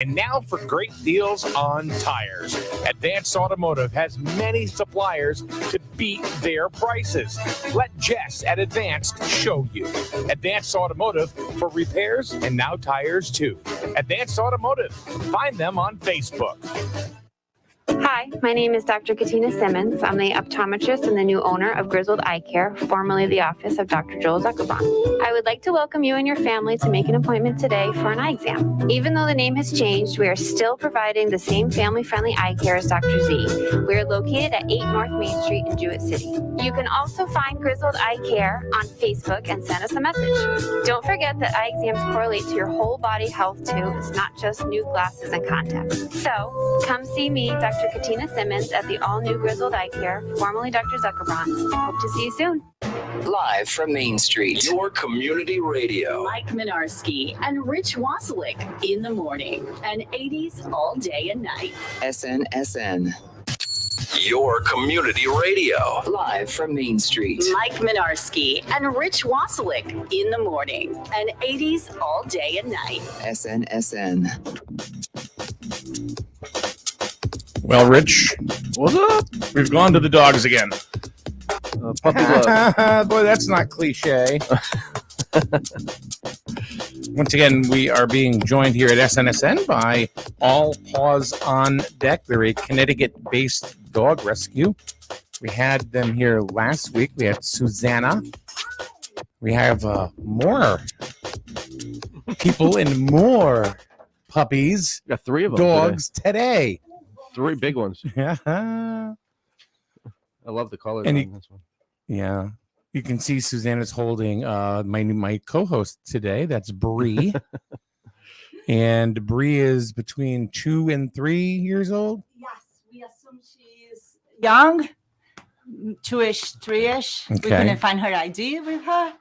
And now for great deals on tires. Advanced Automotive has many suppliers to beat their prices. Let Jess at Advanced show you. Advanced Automotive for repairs and now tires too. Advanced Automotive. Find them on Facebook. Hi, my name is Dr. Katina Simmons. I'm the optometrist and the new owner of Griswold Eye Care, formerly the office of Dr. Joel Zuckerbaum. I would like to welcome you and your family to make an appointment today for an eye exam. Even though the name has changed, we are still providing the same family-friendly eye care as Dr. Z. We are located at 8 North Main Street in Jewett City. You can also find Griswold Eye Care on Facebook and send us a message. Don't forget that eye exams correlate to your whole body health too. It's not just new glasses and contacts. So come see me, Dr. Katina Simmons, at the all-new Griswold Eye Care, formerly Dr. Zuckerbaum. Hope to see you soon. Live from Main Street, your community radio. Mike Minarski and Rich Wasilick in the morning, and 80s all day and night. SNSN. Your community radio. Live from Main Street. Mike Minarski and Rich Wasilick in the morning, and 80s all day and night. SNSN. Well, Rich, what's up? We've gone to the dogs again. Puppy love. Boy, that's not cliche. Once again, we are being joined here at SNSN by All Paws on Deck. They're a Connecticut-based dog rescue. We had them here last week. We had Susanna. We have more people and more puppies. Got 3 of them. Dogs today. 3 big ones. Yeah. I love the colors And on this one. Yeah. You can see Susanna's holding my co-host today. That's Brie. And Brie is between 2 and 3 years old. Yes, we assume she's young, 2-ish, 3-ish. Okay. We couldn't find her ID with her.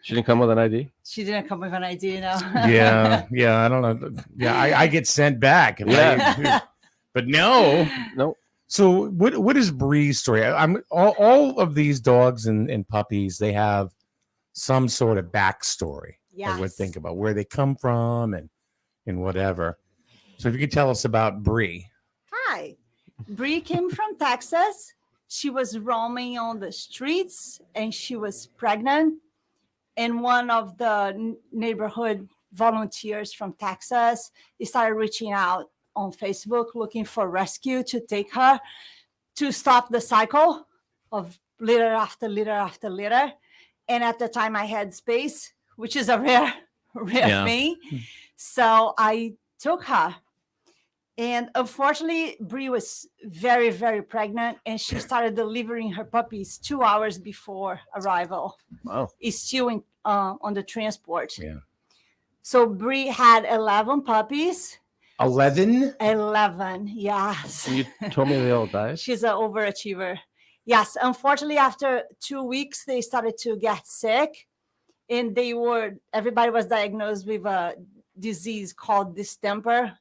She didn't come with an ID? She didn't come with an ID, no. Yeah. I don't know. Yeah, I get sent back. But no. Nope. So what is Brie's story? I'm all of these dogs and puppies, they have some sort of backstory. Yes. I would think about where they come from and whatever. So if you could tell us about Brie. Hi. Brie came from Texas. She was roaming on the streets and she was pregnant. And one of the neighborhood volunteers from Texas started reaching out on Facebook looking for rescue to take her to stop the cycle of litter after litter after litter. And at the time I had space, which is a rare thing. So I took her. And unfortunately, Brie was very, very pregnant and she started delivering her puppies 2 hours before arrival. Wow. It's still on the transport. Yeah. So Brie had 11 puppies. 11? 11, yes. You told me they all died? She's an overachiever. Yes, unfortunately, after 2 weeks, they started to get sick. And everybody was diagnosed with a disease called distemper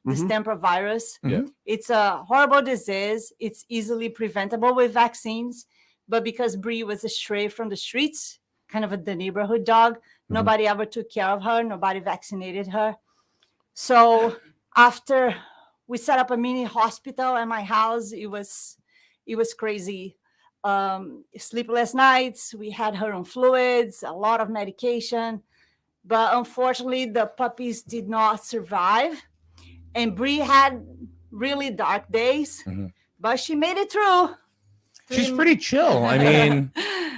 virus. Yeah. It's a horrible disease. It's easily preventable with vaccines. But because Brie was a stray from the streets, kind of the neighborhood dog, nobody ever took care of her. Nobody vaccinated her. So after we set up a mini hospital at my house, it was crazy. Sleepless nights. We had her on fluids, a lot of medication. But unfortunately, the puppies did not survive. And Brie had really dark days, but she made it through. She's pretty chill. I mean,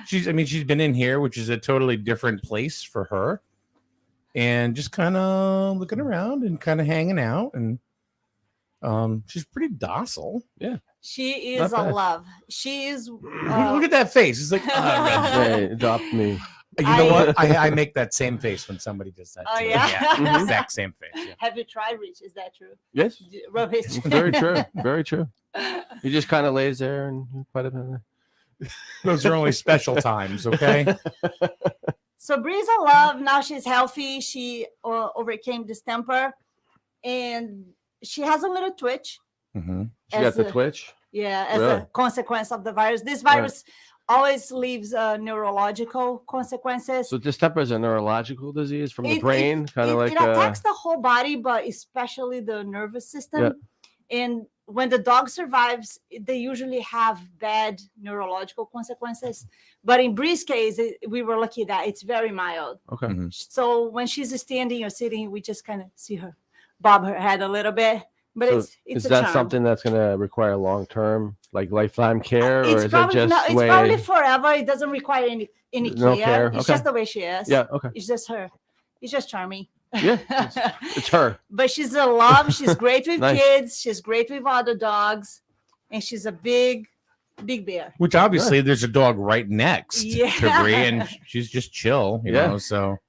she's been in here, which is a totally different place for her. And just kind of looking around and kind of hanging out. And she's pretty docile. Yeah. She is a love. She is. Look at that face. It's like, Hey, adopt me. You know what? I make that same face when somebody does that. Oh, to me. yeah? Exact same face. Yeah. Have you tried, Rich? Is that true? Yes. Rub his Very true. Very true. He just kind of lays there and quite a Those are only special times, okay? So Brie's a love. Now she's healthy. She overcame distemper, and she has a little twitch. She got the twitch. Yeah, as Really? a consequence of the virus. This virus always leaves neurological consequences. So distemper is a neurological disease from the It- brain, kind of like it attacks the whole body, but especially the nervous system. Yeah. And when the dog survives, they usually have bad neurological consequences. But in Brie's case, we were lucky that it's very mild. okay. Mhm. So when she's standing or sitting, we just kind of see her bob her head a little bit. But So it's is a that charm. something that's going to require long term, like lifetime care, or It's is it probably, just no, it's way? probably forever. It doesn't require any No care. care, It's okay. just the way she is. Yeah. Okay. It's just her. It's just charming. Yeah. It's her. But she's a love. She's great with Nice. kids. She's great with other dogs. And she's a big bear. Which obviously there's a dog right next Yeah. to Brie, and she's just chill, you Yeah. know. So,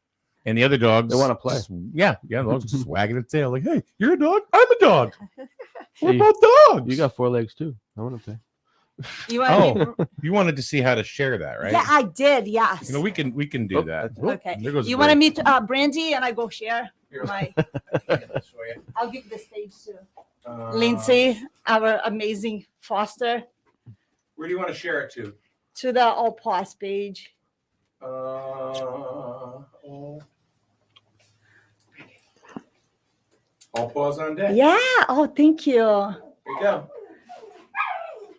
and the other dogs They wanna play. Yeah, the dogs just wagging its tail, like, "Hey, you're a dog. I'm a dog. We're Hey, both dogs." You got 4 legs too. I want to say. You want me- Oh, you wanted to see how to share that, right? Yeah, I did. Yes. You know, we can do Oh, that. that's- Okay. There goes You Brie. want to meet Brandy and I go share Here. my. Show you. I'll give the stage to Lindsay, our amazing foster, Where do you want to share it to? to the All Paws page. All Paws on deck. Yeah. Oh, thank you. There you go.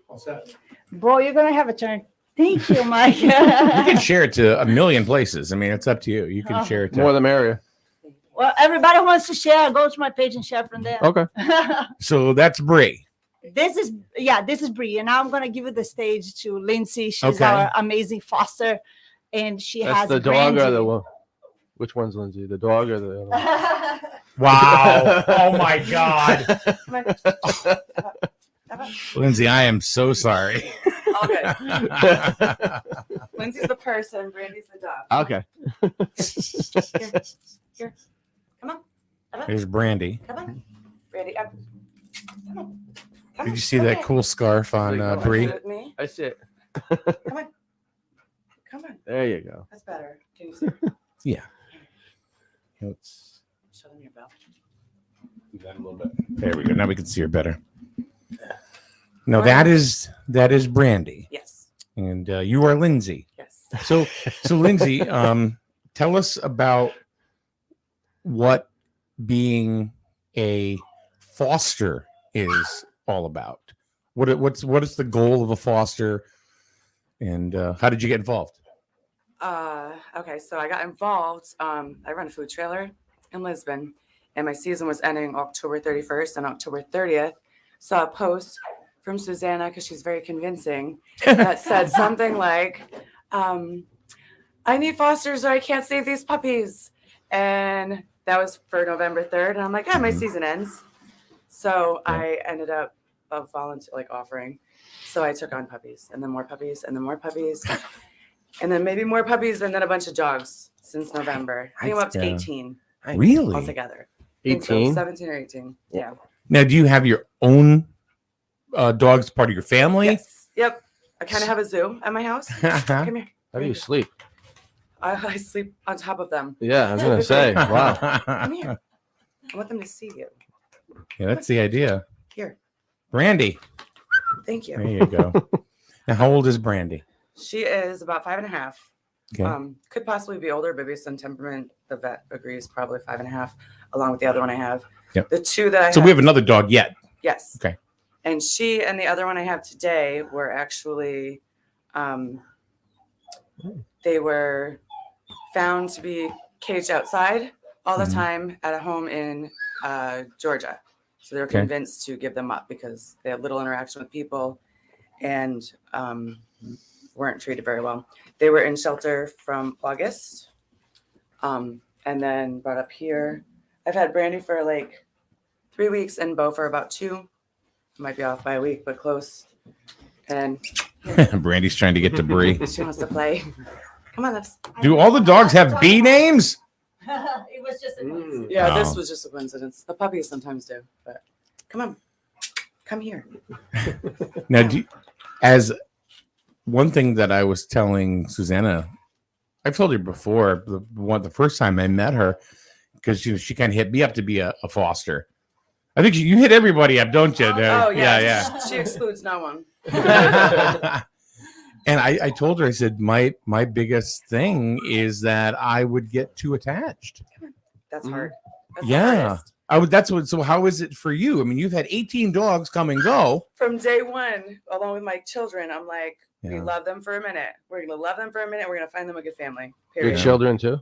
All set. Bro, you're gonna have a turn. Thank you, Mike. You can share it to a million places. I mean, it's up to you. You can Oh. share it More to. the merrier. Well, everybody who wants to share, go to my page and share from there. Okay. So that's Brie. This is Brie, and now I'm gonna give you the stage to Lindsay. She's Okay. our amazing foster, and she That's has the dog Brandy. or the one? Which one's Lindsay? The dog or the other one? Wow. Oh my God. Lindsay, I am so sorry. Okay. Lindsay's the person, Brandy's the dog. Okay. Here. Come on. Here's Brandy. Come on. Brandy, up. Come on. Come Did on. you see Come that here. cool scarf on Come on. Brie? With me. I see it. Come on. Come on. There you go. That's better. Can you see? Yeah. Let's Show them your bell. do that a little bit. There we go. Now we can see her better. No, that is Brandy, Yes. and you are Lindsay. Yes. So Lindsay, tell us about what being a foster is all about. What is the goal of a foster, and how did you get involved? Okay, so I got involved. I run a food trailer in Lisbon, and my season was ending October 31st, and October 30th saw a post from Susanna, because she's very convincing, that said something like, I need fosters or I can't save these puppies. And that was for November 3rd. And I'm like, my season ends. So I ended up offering. So I took on puppies, and then more puppies, and then more puppies, and then maybe more puppies, and then a bunch of dogs since November. I think I'm up to Yeah. 18 Really? altogether. I think so, 18. 17 or 18. Yeah. Now, do you have your own dogs part of your family? Yes. Yep. I kind of have a zoo at my house. Come here. How do you sleep? I sleep on top of them. Yeah, I was gonna say. Wow. Come here. I want them to see you. Yeah, that's the idea. Here. Brandy. Thank you. There you go. Now, how old is Brandy? She is about 5.5. Okay. Could possibly be older, but based on temperament, the vet agrees probably 5.5, along with the other one I have. Yep. The two that I So have, we have another dog yet. yes. Okay. And she and the other one I have today were actually, they were found to be caged outside all the Mhm. time at a home in Georgia. So they were Okay. convinced to give them up because they had little interaction with people and weren't treated very well. They were in shelter from August and then brought up here. I've had Brandy for like 3 weeks and Bo for about 2. Might be off by a week, but close. And Brandy's trying to get to Brie. she wants to play. Come on, let's. Do all the dogs have B names? It was just a coincidence. Yeah, Oh. this was just a coincidence. The puppies sometimes do, but come on, come here. Now, as one thing that I was telling Susanna, I've told her before, the first time I met her, because she kind of hit me up to be a foster. I think you hit everybody up, don't you? Oh yeah. She excludes no one. And I told her, I said, my biggest thing is that I would get too attached. That's hard. That's the Yeah. hardest. That's what. So how is it for you? I mean, you've had 18 dogs come and go. From day one, along with my children, I'm like, we Yeah. love them for a minute. We're gonna love them for a minute. We're gonna find them a good family. Your Period. children too?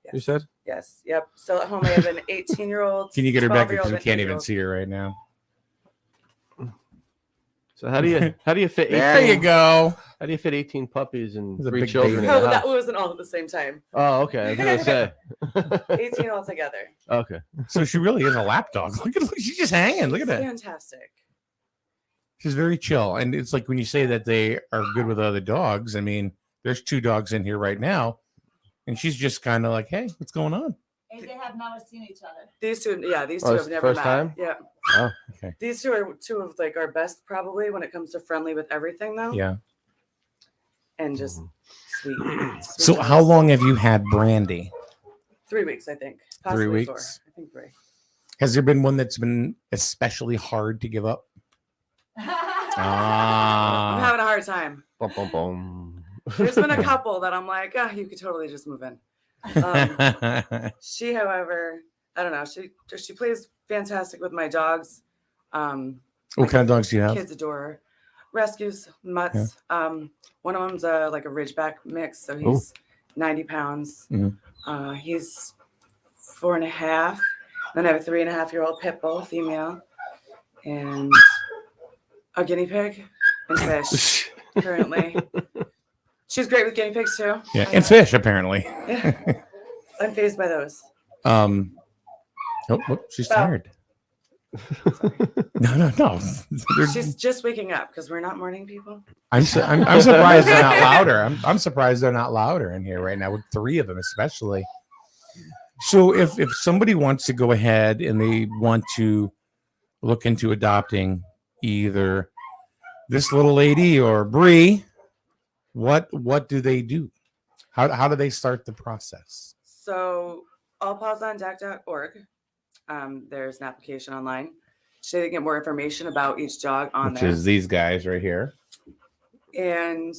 Yes. You said? Yes. Yep. Still at home, I have an 18-year-old. Can you get her back? 12-year-old, Because we and can't even 8-year-old. see her right now. So how do you fit 18, There you go. How do you fit 18 puppies and There's a 3 big children baby. in No, the that house? wasn't all at the same time. Oh, okay. I was gonna say. 18 altogether. Okay. So she really is a lap dog. Look, she's just hanging. Look at It's that. fantastic. She's very chill. And it's like when you say that they are good with other dogs. I mean, there's 2 dogs in here right now, and she's just kind of like, "Hey, what's going on?" And they have never seen each other. These two, yeah, these Oh, two it's have the never first met. time? Yeah. Oh, okay. These two are two of like our best probably when it comes to friendly with everything though. Yeah. And just sweet. So sweet how dogs. long have you had Brandy? 3 weeks, I think. 3 Possibly weeks? 4. I think 3. Has there been one that's been especially hard to give up? I'm Ah. having a hard time. boom, boom, boom. There's been a couple that I'm like, oh, you could totally just move in. She, however, I don't know. She plays fantastic with my dogs. What kind of dogs do you have? Kids adore her. Rescues, mutts. One of them's like a Ridgeback mix, so he's 90 pounds. Mhm. He's 4.5. Then I have a 3.5-year-old pit bull, female, and a guinea pig and fish currently. She's great with guinea pigs too. Yeah, and fish apparently. Yeah. Unfazed by those. Oh, she's tired. No. They're- She's just waking up because we're not morning people. I'm surprised they're not louder. I'm surprised they're not louder in here right now with 3 of them, especially. So if somebody wants to go ahead and they want to look into adopting either this little lady or Brie, what do they do? How do they start the process? So allpawsondeck.org. There's an application online. So they get more information about each dog on Which there. is these guys right here. And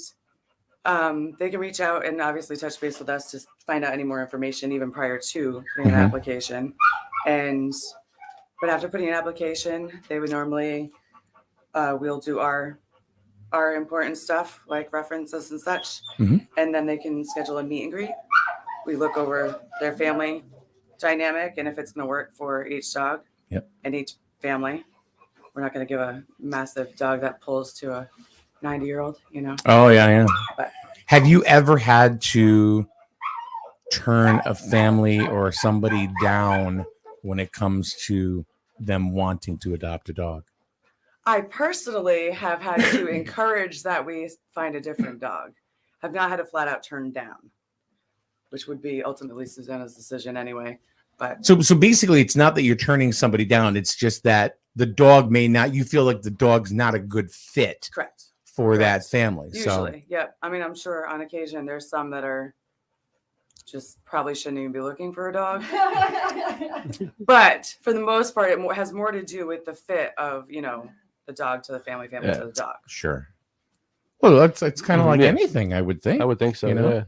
they can reach out and obviously touch base with us to find out any more information even prior to putting an Mhm. application. But after putting an application, they would normally we'll do our important stuff like references and such, Mhm. and then they can schedule a meet and greet. We look over their family dynamic and if it's going to work for each dog and each family. We're not going to give a massive dog that pulls to a 90-year-old, you know. Oh yeah. But Have you ever had to turn a family or somebody down when it comes to them wanting to adopt a dog? I personally have had to encourage that we find a different dog. Have not had a flat out turn down, which would be ultimately Susanna's decision anyway. But So basically, it's not that you're turning somebody down. It's just that the dog may not. You feel like the dog's not a good fit correct. for that Correct. family. Usually, yep. I mean, I'm sure on occasion there's some that are just probably shouldn't even be looking for a dog. But for the most part, it has more to do with the fit of, you know, the dog to the family to the dog. Sure. Well, it's kind of like Yeah. anything, I would think. I would think so. You know? Yeah.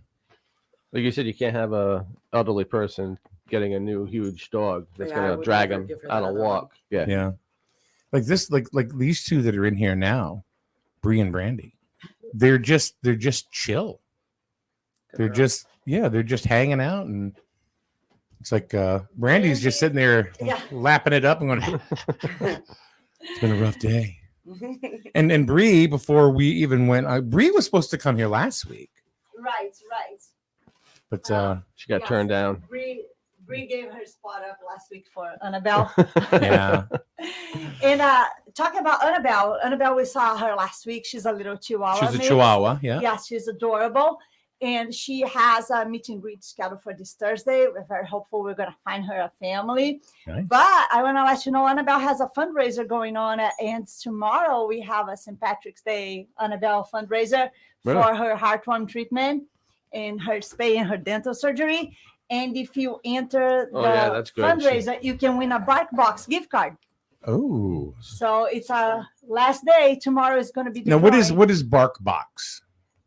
Like you said, you can't have a elderly person getting a new huge dog that's Yeah, I gonna would drag never him give her on that a other walk. Yeah. Yeah. Like this, like these 2 that are in here now, Brie and Brandy. They're just chill. They're just hanging out, and it's like Brandy's just sitting there lapping it up and going, it's been a rough day. And Brie, before we even went, Brie was supposed to come here last week, Right. but She got turned down. Brie gave her spot up last week for Annabelle. yeah. And talking about Annabelle, we saw her last week. She's a little chihuahua. She's a mix. Chihuahua. Yeah. Yeah, she's adorable. And she has a meet and greet scheduled for this Thursday. We're very hopeful we're going to find her a family. Nice. But I want to let you know, Annabelle has a fundraiser going on. And tomorrow we have a St. Patrick's Day Annabelle fundraiser Really? for her heartworm treatment and her spay and her dental surgery. And if you enter the that's good. fundraiser, you can win a Bark Box gift card. Oh. So it's a last day. Tomorrow is going to be the Now, what drawing. is Bark Box?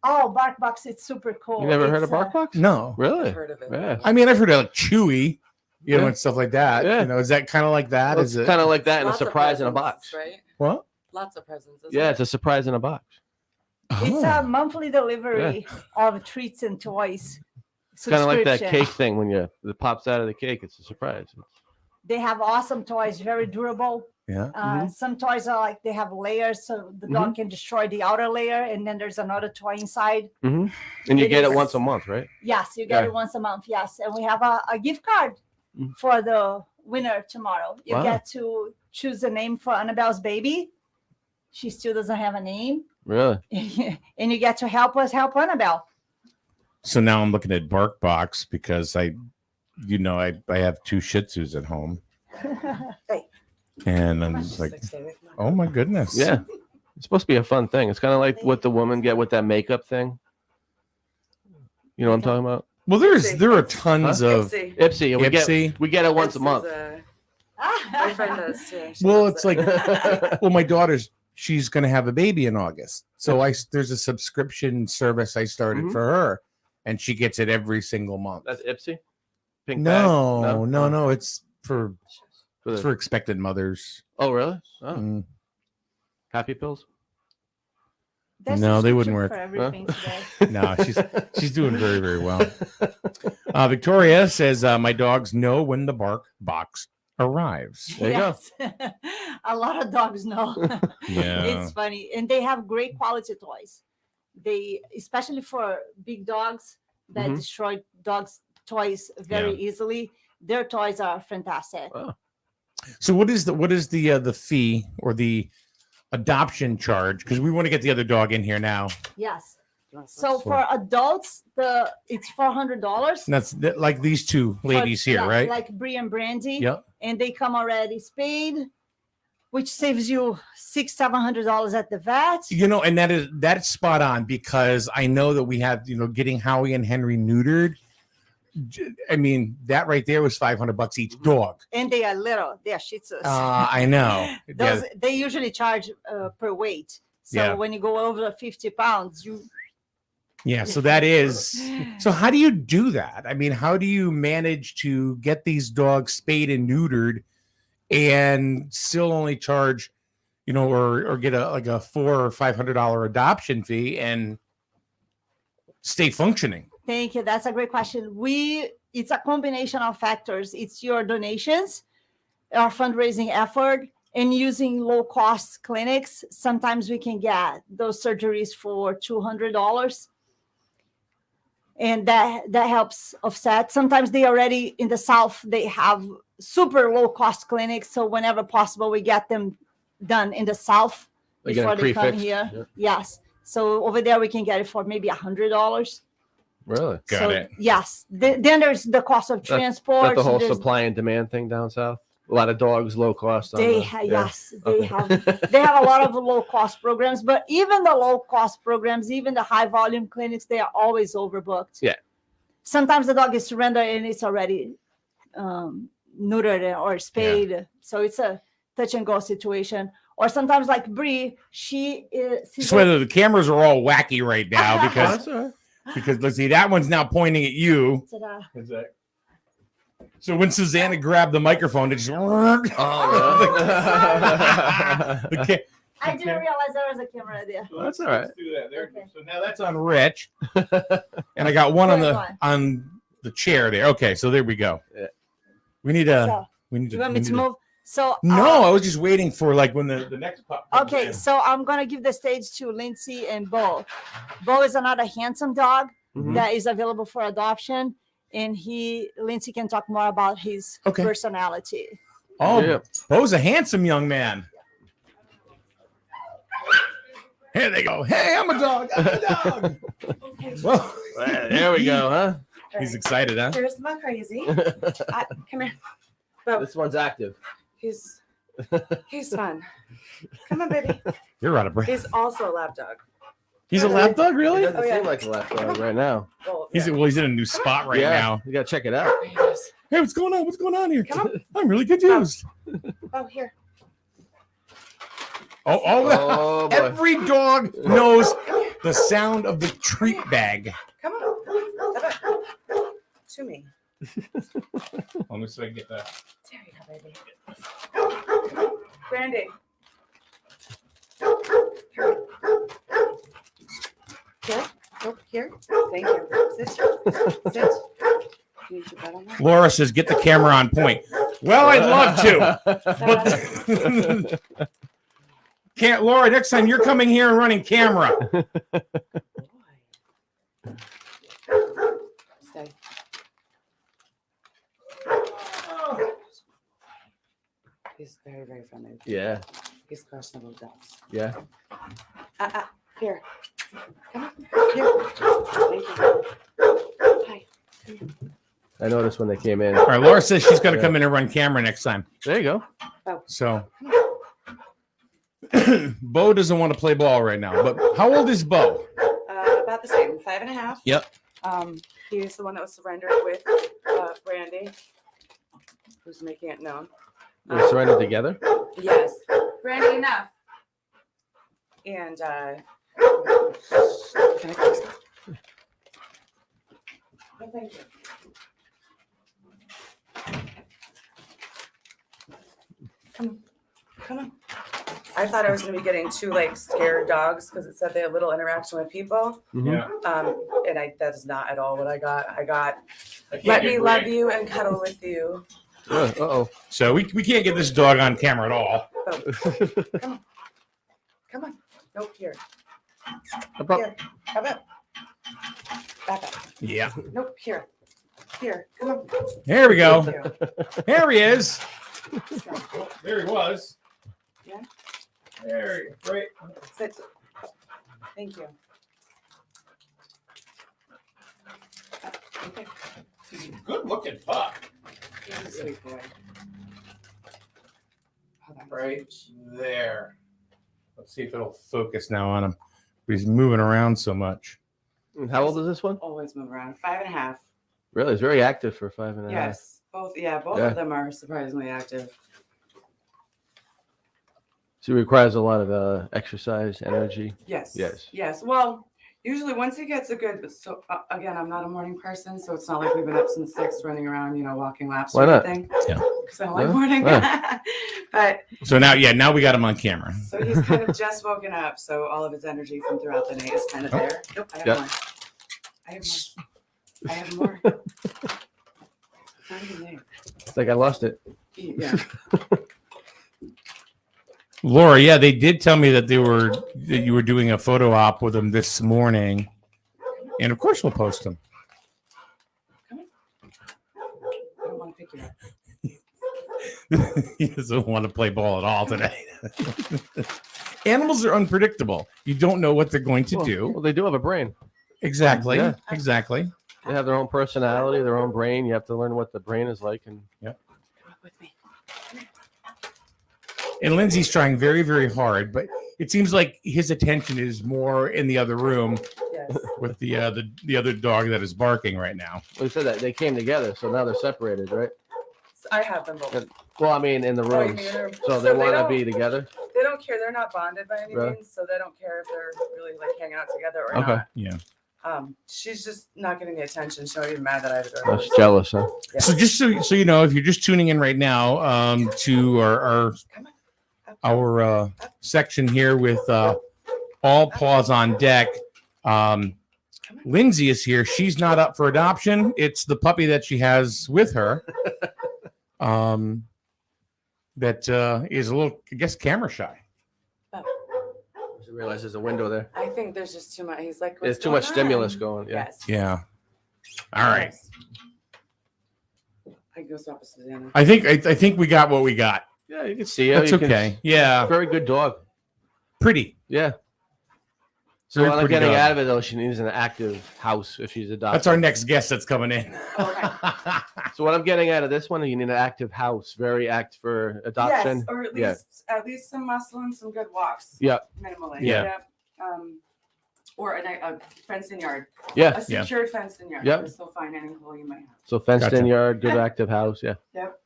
Oh, Bark Box, it's super cool. You never heard It's, of BarkBox? No. Really? I've heard of it. Yeah. I mean, I've heard of like Chewy, Yeah. and stuff like that. Yeah. Is that kind of like that? Well, Is it's it? kind of like that and a Lots of surprise in a presents, box. right? What? Lots of presents. isn't Yeah, it? it's a surprise in a box. It's Oh. a monthly delivery of treats and toys. It's kind of like that subscription. cake thing when it pops out of the cake. It's a surprise. They have awesome toys, very durable. Yeah. Some toys are like they have layers, so the dog can destroy the outer layer, and then there's another toy inside. Mm-hmm. And you It get it is- once a month, right? Yes, you get Yeah. it once a month. Yes, and we have a gift card Mhm. for the winner tomorrow. You Wow. get to choose a name for Annabelle's baby. She still doesn't have a name, Really? and you get to help us help Annabelle. So now I'm looking at BarkBox because I have 2 Shih Tzus at home, and I'm like, oh my goodness. Yeah. It's supposed to be a fun thing. It's kind of like what the women get with that makeup thing. You know what I'm talking about? Well, there are tons of. Ipsy. Ipsy. And Ipsy. we get it once a Ipsy's, month. My friend does too. She Well, loves it's it. like, well, my she's going to have a baby in August, so there's a subscription service I started Mhm. for her, and she gets it every single month. That's Ipsy? Pink No, bag? no, it's for For the- it's for expected mothers. Oh, really? Oh. Mm. Happy pills? There's No, they wouldn't subscription work. for everything today. No, she's doing very, very well. Victoria says, my dogs know when the bark box arrives. There you go. Yes. A lot of dogs know. Yeah. It's funny, and they have great quality toys. They, especially for big dogs that Mhm. destroy dogs' toys very easily. Their toys are fantastic. Oh. So what is the fee or the adoption charge? Because we want to get the other dog in here now. Yes. So for adults, it's $400. And that's like these 2 ladies here, right? Like Brie and Brandy. Yep. And they come already spayed, which saves you $600-700 at the vet. And that's spot on, because I know that we have, getting Howie and Henry neutered. I mean, that right there was $500 each dog. And they are little. They are Shih Tzus. I know. Those, They usually charge per weight. So Yeah. when you go over 50 pounds, Yeah, so that is. So how do you do that? I mean, how do you manage to get these dogs spayed and neutered and still only charge, or get a $400 or $500 adoption fee and stay functioning? Thank you. That's a great question. It's a combination of factors. It's your donations, our fundraising effort, and using low-cost clinics. Sometimes we can get those surgeries for $200. And that helps offset. Sometimes they already in the South, they have super low-cost clinics. So whenever possible, we get them done in the South They get before it they come prefixed? here. Yeah. Yes. So over there, we can get it for maybe $100. Really? Got it. Yes. Then there's the cost of transport. That's the whole There's- supply and demand thing down south. A lot of dogs, low cost. Yes, they Okay. have a lot of low cost programs, but even the low cost programs, even the high volume clinics, they are always overbooked. Yeah. Sometimes the dog is surrendered and it's already neutered or spayed, so it's a touch and go situation. Or sometimes, like Brie, she's Just whether the cameras are all wacky right now Oh, because that's all right. let's see, that one's now pointing at you. Ta-da. So when Susanna grabbed the microphone, it just Oh, the ca- I didn't realize there was a camera there. That's all right. Let's do that. There. Okay. So now that's on Rich, and I got one Good on the chair there. Okay, so there we go. Yeah. We need So, we need do you want me to move? So No, I was just waiting for like when the next pup. comes Okay, in. so I'm gonna give the stage to Lindsay and Bo. Bo is another handsome dog Mhm. that is available for adoption, and Lindsay can talk more about his Okay. personality. Oh, Yeah. Bo's a handsome young man. Here they go. Hey, I'm a dog. I'm a dog. Well, There we go, huh? he's excited, huh? Here's my crazy. Come here. Bo, This one's active. he's fun. Come on, baby. You're out of breath. He's also a lap dog. He's a lap dog, It really? doesn't Oh, yeah. seem like a lap dog right now. Well, He's in a new spot right yeah, now. you gotta check it out. Here he is. Hey, what's going on? What's going on here? Come on. I'm really confused. Oh, here. Oh, Oh boy. every dog knows. the sound of the treat bag. Come on. Come on. To me. Let me see if I can get that. There you go, baby. Brandy. Here. Nope, here. Thank you. Sit. Sit. You need your butt on that? Laura says, "Get the camera on point." Well, I'd love to, but can't. Laura, next time you're coming here and running camera. Stay. He's very, very friendly. Yeah. He's questionable dogs. Yeah. Here. Come on. Here. Thank you. Hi. I noticed when they came in. All right, Laura says she's going to come in and run camera next time. There you go. So, Bo doesn't want to play ball right now. But how old is Bo? About the same, 5.5. Yep. He's the one that was surrendered with Brandy, who's making it known. They surrendered together. Yes. Brandy, enough. And can I close? Oh, thank you. Come on. Come on. I thought I was going to be getting two like scared dogs because it said they had little interaction with people. Yeah. And that's not at all what I got. I got let me love you and cuddle with you. Uh-oh. So we can't get this dog on camera at all. Oh. Come on. Come on. Nope, here. Here. How about? Back up. Yeah. Nope, here. Here. Come on. There we go. Thank you. There he is. Stop. There he was. Yeah. There. Great. Sit. Thank you. Okay. He's a good-looking pup. He's a sweet boy. Hold on. Right there. Let's see if it'll focus now on him. He's moving around so much. And how old is this one? Always move around. 5.5. Really? It's very active for 5.5. Yes. Both. Yeah. Both Yeah. of them are surprisingly active. So it requires a lot of exercise, energy. Yes. Yes. Yes. Well, usually once he gets a good, so again, I'm not a morning person, so it's not like we've been up since 6 running around, walking laps Why or not? anything. Yeah. Because I don't like Yeah. morning. Yeah. But So now we got him on camera. so he's kind of just woken up, so all of his energy from throughout the night is kind of there. Nope, I have Yeah. more. I have more. It's not even there. It's like I lost it. Yeah. Laura, yeah, they did tell me that you were doing a photo op with him this morning, and of course we'll post them. Come on. I don't want to pick you up. He doesn't want to play ball at all today. Animals are unpredictable. You don't know what they're going to do. Well, they do have a brain. Exactly. Yeah. Exactly. They have their own personality, their own brain. You have to learn what the brain is like. And Come up with me. And Lindsay's trying very, very hard, but it seems like his attention is more in the other room Yes. with the other dog that is barking right now. we said that they came together, so now they're separated, right? So I have them both. Well, I mean, in the Oh, you rooms. mean in the room. So So they they want to don't- be together. They don't care. They're not bonded by any Really? means, so they don't care if they're really like hanging out together or Okay. not. Yeah. She's just not getting the attention. She's not even mad that I have to That's jealous, huh? So just so you know, if you're just tuning in right now to our section here with all paws on deck, Lindsay is here. She's not up for adoption. It's the puppy that she has with her that is a little, I guess, camera shy. I realize there's a window there. I think there's just too much. He's like, There's what's too much going stimulus on? going. Yeah. Yes. Yeah. All right. Yes. I can go stop with Susanna. I think we got what we got. Yeah, you can see it. That's You can- okay. Yeah. Very good dog. Pretty. Yeah. So Very what I'm pretty getting dog. out of it, though, she needs an active house if she's adopted. That's our next guest that's coming in. Okay. So what I'm getting out of this one, you need an active house, very active for adoption. Yes, or Yeah. at least some muscle and some good walks. Yeah. Minimally. Yeah. Or a fenced in yard. Yeah. A secured fenced in yard. Yep. To still find any hole you might have. So fenced in Gotcha. yard, good active house. Yeah. Yep.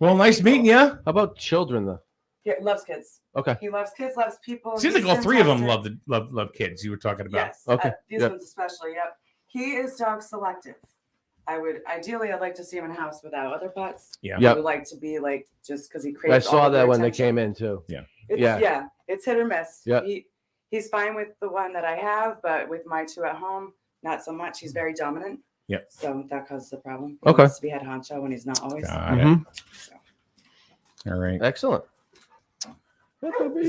Well, nice meeting you. How about children though? He loves kids. Okay. He loves kids, loves people. Seems He's like all three of them fantastic. love kids. You were talking about. Yes. Okay, These yep. ones especially. Yep. He is dog selective. I'd like to see him in a house without other pets. Yeah. I Yep. would like to be like just because he I craves. saw all of that their when they attention. came in too. It's hit or miss. Yep. He's fine with the one that I have, but with my two at home, not so much. He's very dominant. Yep. So that causes the problem. He Okay. wants to be head honcho when he's not always. Got it. Mhm. So, All right. Excellent.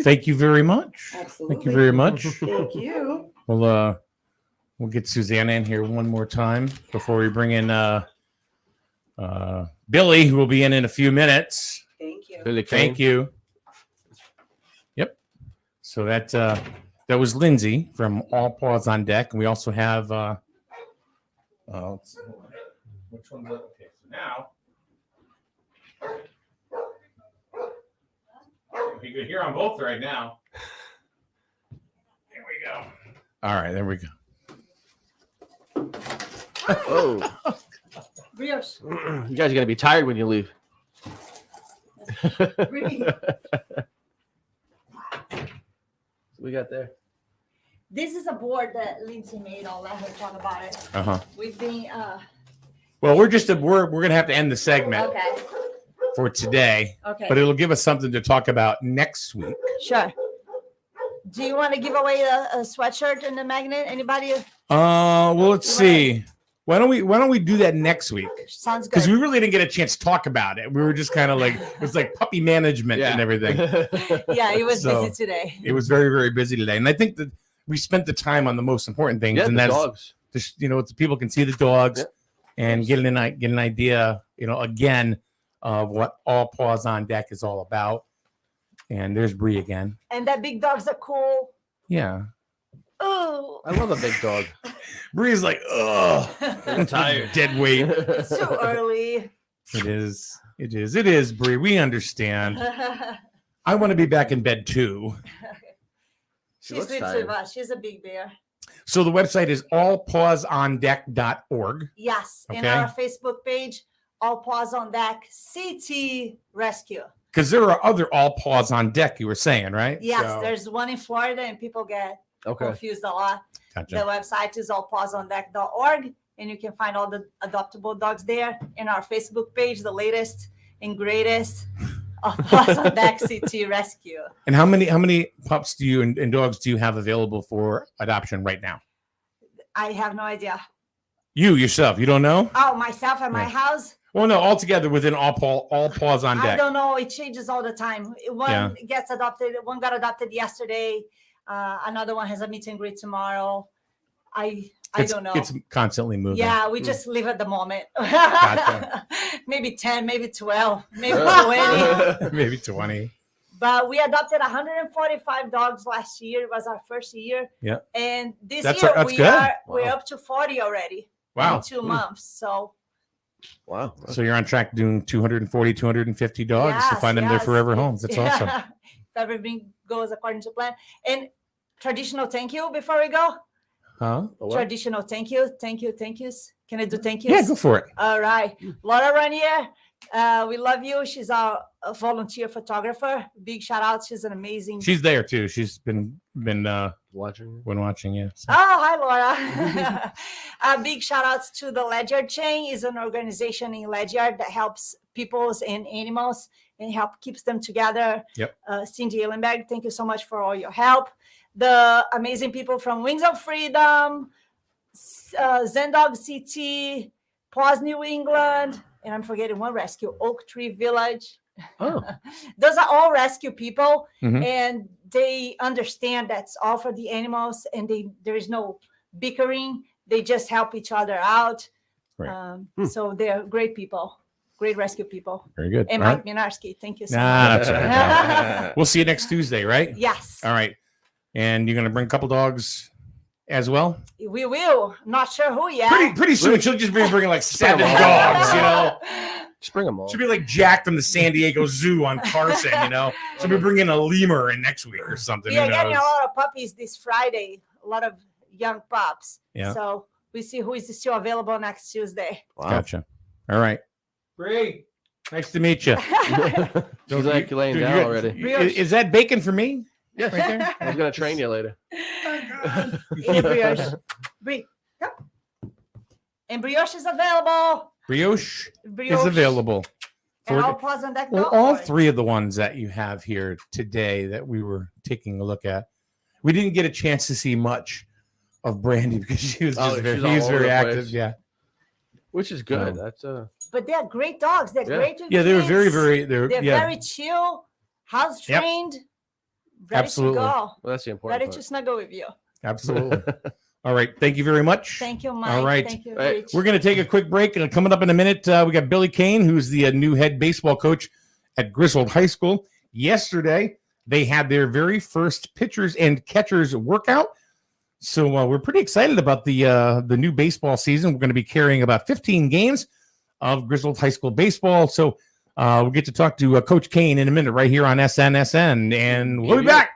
Thank you very much. absolutely. Thank you very much. Thank you. We'll get Susanna in here one more time before we bring in Billy, who will be in a few minutes. Thank you. Billy Thank Kane. you. Yep. So that was Lindsay from All Paws on Deck, and we also have let's see, which one's that? Okay, so now you can hear on both right now. There we go. All right, there we go. Oh, Brioche. you guys are gonna be tired when you leave. Brie. We got there. This is a board that Lindsay made. I'll let her talk about it. We've been Well, we're gonna have to end the segment okay. for today, Okay. but it'll give us something to talk about next week. Sure. Do you want to give away a sweatshirt and a magnet? Anybody? Well, let's see. Why don't we do that next week? Sounds Because good. we really didn't get a chance to talk about it. We were just kind of like it was like puppy management and everything. Yeah, he was So- busy today. It was very, very busy today, and I think that we spent the time on the most important things, Yeah, and the that's dogs. just people can see the dogs Yeah. and get an idea, again of what All Paws on Deck is all about. And there's Brie again. And that big dogs are cool. Yeah, Oh, I love a big dog. Brie's like, ugh, I'm tired. dead weight. it's too early. It is, Brie. We understand. I want to be back in bed too. She She looks sleeps tired. with us. She's a big bear. So the website is allpawsondeck.org. Yes. And Okay. our Facebook page, All Paws on Deck CT Rescue. Because there are other All Paws on Deck, you were saying, right? Yes, So- there's one in Florida and people get Okay. confused a lot. Gotcha. The website is allpawsondeck.org and you can find all the adoptable dogs there. In our Facebook page, the latest and greatest All Paws on Deck CT Rescue. And how many pups do you and dogs do you have available for adoption right now? I have no idea. You yourself, you don't know? Oh, myself at my Yeah. house? Well, no, all together within All Paws on I Deck. don't know. It changes all the time. One Yeah. gets adopted. One got adopted yesterday. Another one has a meet and greet tomorrow. I don't know. It's constantly moving. Yeah, we just live at the moment. Gotcha. Maybe 10, maybe 12, maybe 20. Maybe 20. But we adopted 145 dogs last year. It was our first year. Yeah. And this That's year good. we're Wow. up to 40 already Wow. in 2 months. So Wow. So you're on track doing 240, 250 dogs to yes, find them their yes. forever homes. That's awesome. If everything goes according to plan. And traditional thank you before we go. Huh? A what? Traditional thank yous. Can I do thank yous? Yeah, go for it. All right. Laura Ranier, we love you. She's our volunteer photographer. Big shout out. She's an amazing. She's there too. She's been Watching. watching you. So. Oh, hi, Laura. A big shout out to the Ledyard Chain. Is an organization in Ledyard that helps peoples and animals and keeps them together. Yep. Cindy Ehlenberg, thank you so much for all your help. The amazing people from Wings of Freedom, Zen Dog CT, Paws New England, and I'm forgetting one rescue, Oak Tree Village. Oh. Those are all rescue people, Mhm. and they understand that's all for the animals, and there is no bickering. They just help each other out. Right. So they're great people, great rescue people. Very good. And All Mike Minarski, thank you so Nah, much. that's all right. We'll see you next Tuesday, right? Yes, All right. And you're going to bring a couple dogs as well? we will. Not sure who yet. Pretty soon, she'll just be bringing like 7 them all. dogs, Just bring them all. She'll be like Jack from the San Diego Zoo on Carson, She'll be bringing a lemur in next week or something. We are Who getting a knows? lot of puppies this Friday, a lot of young pups. Yeah. So we see who is still available next Tuesday. Wow. Gotcha. All right. Brie. Nice to meet you. She's like laying down already. Is that bacon for me? Yes. Right there? I was going to train you later. Here, brioche. Brie, come. And brioche is available. Brioche is available. And For all Paws on Deck. well, all three of the ones that you have here today that we were taking a look at. We didn't get a chance to see much of Brandy because she was just very active. Yeah. Which is good. Yeah. That's But they're great dogs. They're great with Yeah, they were kids. very They're very chill, house trained, ready Absolutely. to go, well, that's the important ready part. to snuggle with you. Absolutely. All right. Thank you very much. Thank you, Mike. All right. Thank you, Right. Rich. We're going to take a quick break. Coming up in a minute, we got Billy Kane, who's the new head baseball coach at Griswold High School. Yesterday, they had their very first pitchers and catchers workout. So we're pretty excited about the new baseball season. We're going to be carrying about 15 games of Griswold High School baseball. So we'll get to talk to Coach Kane in a minute right here on SNSN, and we'll be back.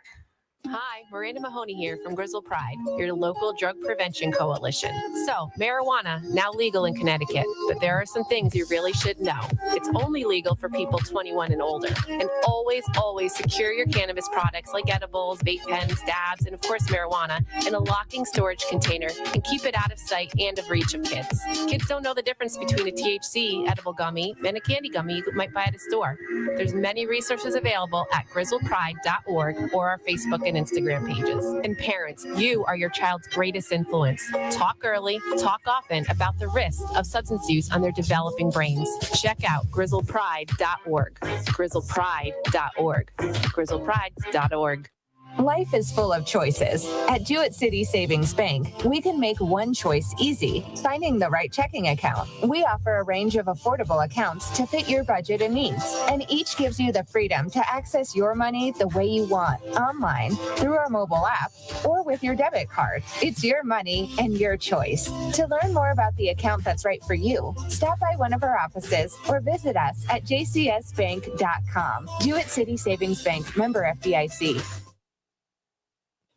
Hi, Miranda Mahoney here from Grizzle Pride, your local drug prevention coalition. So, marijuana, now legal in Connecticut, but there are some things you really should know. It's only legal for people 21 and older. And always, always secure your cannabis products like edibles, vape pens, dabs, and of course marijuana in a locking storage container and keep it out of sight and of reach of kids. Kids don't know the difference between a THC edible gummy and a candy gummy you might buy at a store. There's many resources available at grizzlepride.org or our Facebook and Instagram pages. And parents, you are your child's greatest influence. Talk early, talk often about the risks of substance use on their developing brains. Check out grizzlepride.org. grizzlepride.org. grizzlepride.org. Life is full of choices. At Jewett City Savings Bank, we can make one choice easy, finding the right checking account. We offer a range of affordable accounts to fit your budget and needs, and each gives you the freedom to access your money the way you want, online, through our mobile app, or with your debit card. It's your money and your choice. To learn more about the account that's right for you, stop by one of our offices or visit us at jcsbank.com. Jewett City Savings Bank, member FDIC.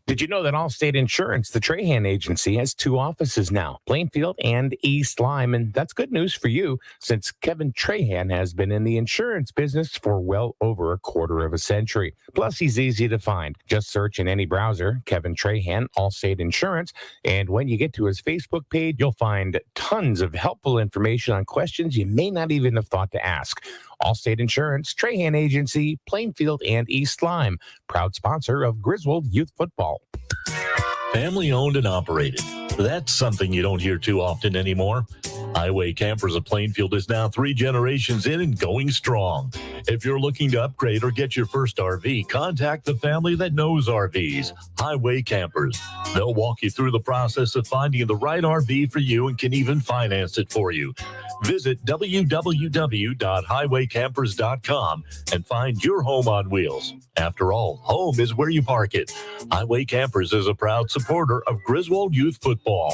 Did you know that Allstate Insurance, the Trahan agency, has two offices now, Plainfield and East Lyme? And that's good news for you, since Kevin Trahan has been in the insurance business for well over a quarter of a century. Plus, he's easy to find. Just search in any browser, Kevin Trahan, Allstate Insurance. And when you get to his Facebook page, you'll find tons of helpful information on questions you may not even have thought to ask. Allstate Insurance, Trahan Agency, Plainfield and East Lyme, proud sponsor of Griswold Youth Football. Family owned and operated. That's something you don't hear too often anymore. Highway Campers of Plainfield is now 3 generations in and going strong. If you're looking to upgrade or get your first RV, contact the family that knows RVs, Highway Campers. They'll walk you through the process of finding the right RV for you and can even finance it for you. Visit www.highwaycampers.com and find your home on wheels. After all, home is where you park it. Highway Campers is a proud supporter of Griswold Youth Football.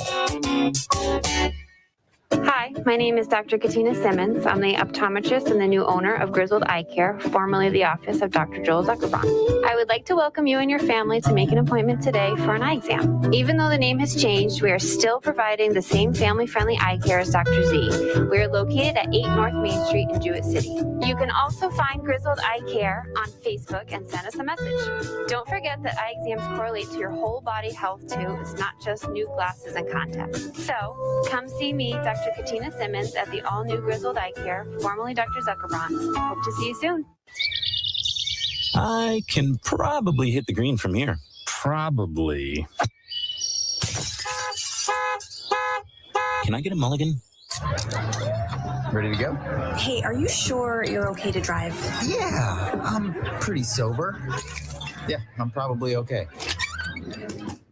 Hi, my name is Dr. Katina Simmons. I'm the optometrist and the new owner of Griswold Eye Care, formerly the office of Dr. Joel Zuckerbrand. I would like to welcome you and your family to make an appointment today for an eye exam. Even though the name has changed, we are still providing the same family-friendly eye care as Dr. Z. We are located at 8 North Main Street in Jewett City. You can also find Griswold Eye Care on Facebook and send us a message. Don't forget that eye exams correlate to your whole body health too. It's not just new glasses and contacts. So come see me, Dr. Katina Simmons, at the all-new Griswold Eye Care, formerly Dr. Zuckerbrand. Hope to see you soon. I can probably hit the green from here. Probably. Can I get a mulligan? Ready to go? Hey, are you sure you're okay to drive? Yeah, I'm pretty sober. Yeah, I'm probably okay.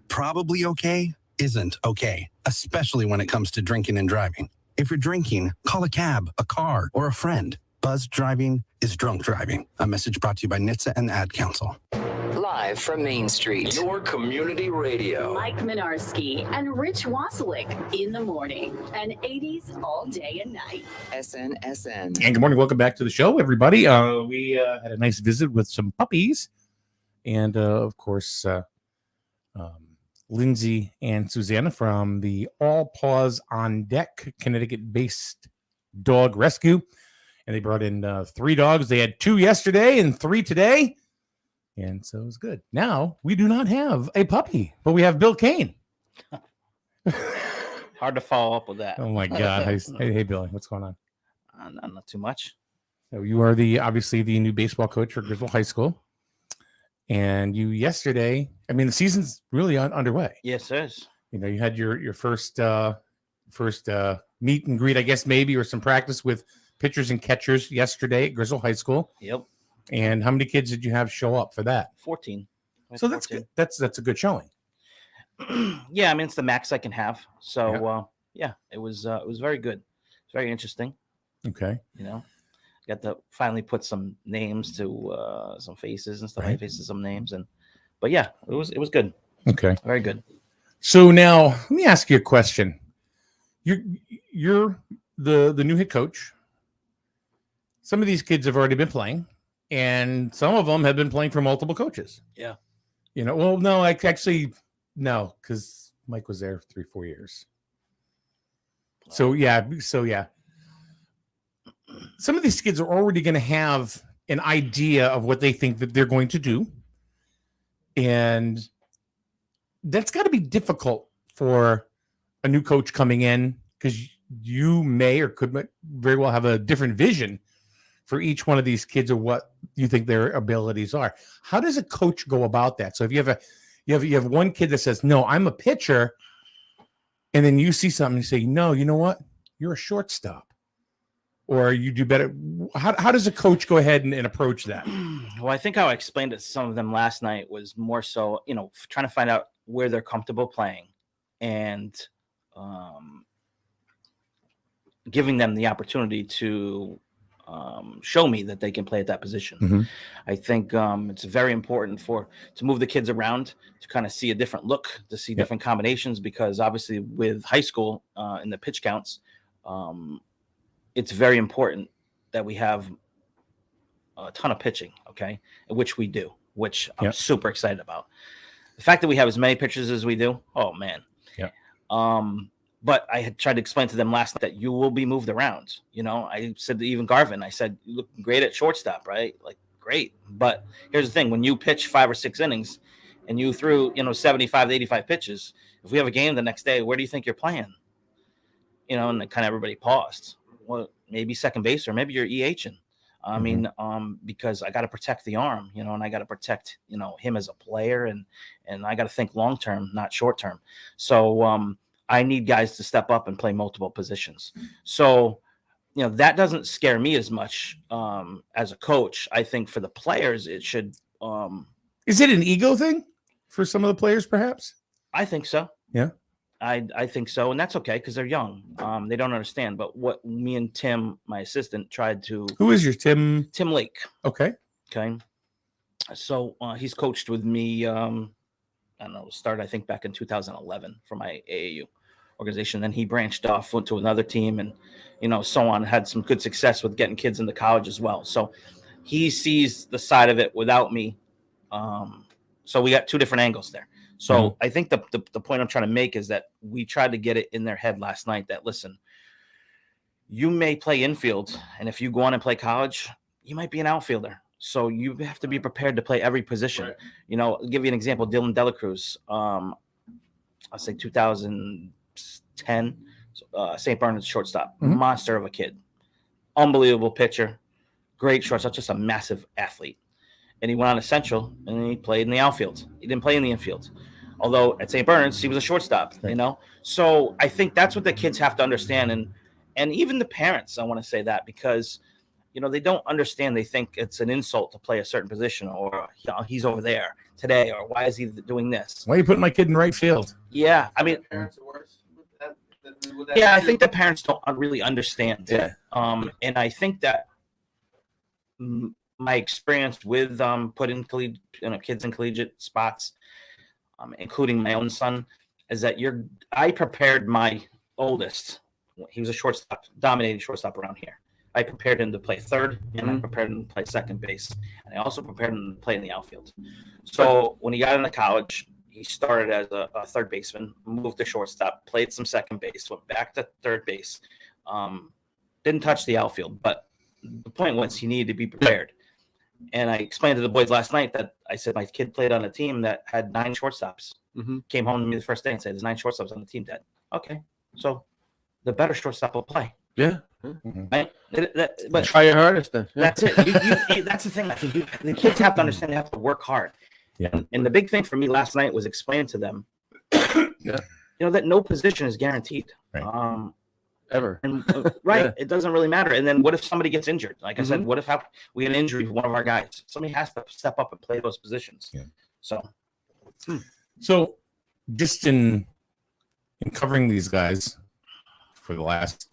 Probably okay isn't okay, especially when it comes to drinking and driving. If you're drinking, call a cab, a car, or a friend. Buzzed driving is drunk driving. A message brought to you by NHTSA and the Ad Council. Live from Main Street, your community radio. Mike Minarski and Rich Wasilick in the morning. And 80s all day and night. SNSN. And good morning. Welcome back to the show, everybody. We had a nice visit with some puppies. And, of course, Lindsay and Susanna from the All Paws on Deck Connecticut-based dog rescue. and they brought in 3 dogs. They had 2 yesterday and 3 today, and so it was good. Now we do not have a puppy, but we have Bill Kane. Hard to follow up with that. Oh my God! Hey, Billy, what's going on? Not too much. So you are obviously the new baseball coach for Griswold High School, and you yesterday. I mean, the season's really underway. Yes, it is. You know, you had your first meet and greet, I guess, maybe, or some practice with pitchers and catchers yesterday at Griswold High School. Yep. And how many kids did you have show up for that? 14. So that's good. That's a good showing. Yeah, I mean, it's the max I can have. So it was very good. It's very interesting. Okay. You know, got to finally put some names to some faces and stuff. Right. Faces to some names, but yeah, it was good. Okay. Very good. So now let me ask you a question. You're the new head coach. Some of these kids have already been playing, and some of them have been playing for multiple coaches. Yeah. You know, well, no, no, because Mike was there 3-4 years. So yeah. Some of these kids are already going to have an idea of what they think that they're going to do. And that's got to be difficult for a new coach coming in, because you may or could very well have a different vision for each one of these kids or what you think their abilities are. How does a coach go about that? So if you have one kid that says, "No, I'm a pitcher," and then you see something and you say, "No, you know what? You're a shortstop," or you do better. How does a coach go ahead and approach that? Well, I think how I explained it to some of them last night was more so, you know, trying to find out where they're comfortable playing and giving them the opportunity to show me that they can play at that position. Mm-hmm. I think it's very important to move the kids around, to kind of see a different look, to see different combinations, because obviously with high school in the pitch counts, it's very important that we have a ton of pitching, okay, which we do, which I'm super excited about. The fact that we have as many pitchers as we do, oh man. Yeah. But I had tried to explain to them last night that you will be moved around. You know, I said to even Garvin, I said, "You look great at shortstop, right? Like, great. But here's the thing: when you pitch 5 or 6 innings and you threw, 75 to 85 pitches, if we have a game the next day, where do you think you're playing?" You know, and then kind of everybody paused. Well, maybe second base, or maybe you're EHing. I mean, because I got to protect the arm, and I got to protect, him as a player, and I got to think long term, not short term. So I need guys to step up and play multiple positions. So, that doesn't scare me as much as a coach. I think for the players, it should. Is it an ego thing for some of the players, perhaps? I think so. Yeah. I think so, and that's okay because they're young. They don't understand. But what me and Tim, my assistant, tried to. Who is your Tim? Tim Lake. Okay. Okay. So he's coached with me. I don't know. Started I think back in 2011 for my AAU organization. Then he branched off, went to another team, and so on. Had some good success with getting kids into college as well. So he sees the side of it without me. So we got two different angles there. So I think the point I'm trying to make is that we tried to get it in their head last night that, listen, you may play infield, and if you go on and play college, you might be an outfielder. So you have to be prepared to play every position. Right. I'll give you an example. Dylan Delacruz, I'll say 2010, St. Bernard's shortstop, monster of a kid, unbelievable pitcher, great shortstop, just a massive athlete. And he went on to Central, and he played in the outfield. He didn't play in the infield. Although at St. Bernard's, he was a shortstop, So I think that's what the kids have to understand. And even the parents, I want to say that, because, they don't understand. They think it's an insult to play a certain position, or, he's over there today, or why is he doing this? Why are you putting my kid in right field? Yeah. I mean, parents are worse. I think the parents don't really understand. Yeah. And I think that my experience with putting kids in collegiate spots, including my own son, is that I prepared my oldest. He was a shortstop, dominating shortstop around here. I prepared him to play third, and I prepared him to play second base, and I also prepared him to play in the outfield. So when he got into college, he started as a third baseman, moved to shortstop, played some second base, went back to third base. Didn't touch the outfield, but the point was he needed to be prepared. And I explained to the boys last night that I said my kid played on a team that had 9 shortstops. Came home to me the first day and said, "There's 9 shortstops on the team, Dad." Okay, so the better shortstop will play. Yeah. Right? But try your hardest then. That's it. That's the thing. I think the kids have to understand they have to work hard. Yeah. And the big thing for me last night was explaining to them, that no position is guaranteed. Right. Ever. And it doesn't really matter. And then what if somebody gets injured? Like I said, what if we get an injury for one of our guys? Somebody has to step up and play those positions. Yeah. So just in covering these guys for the last,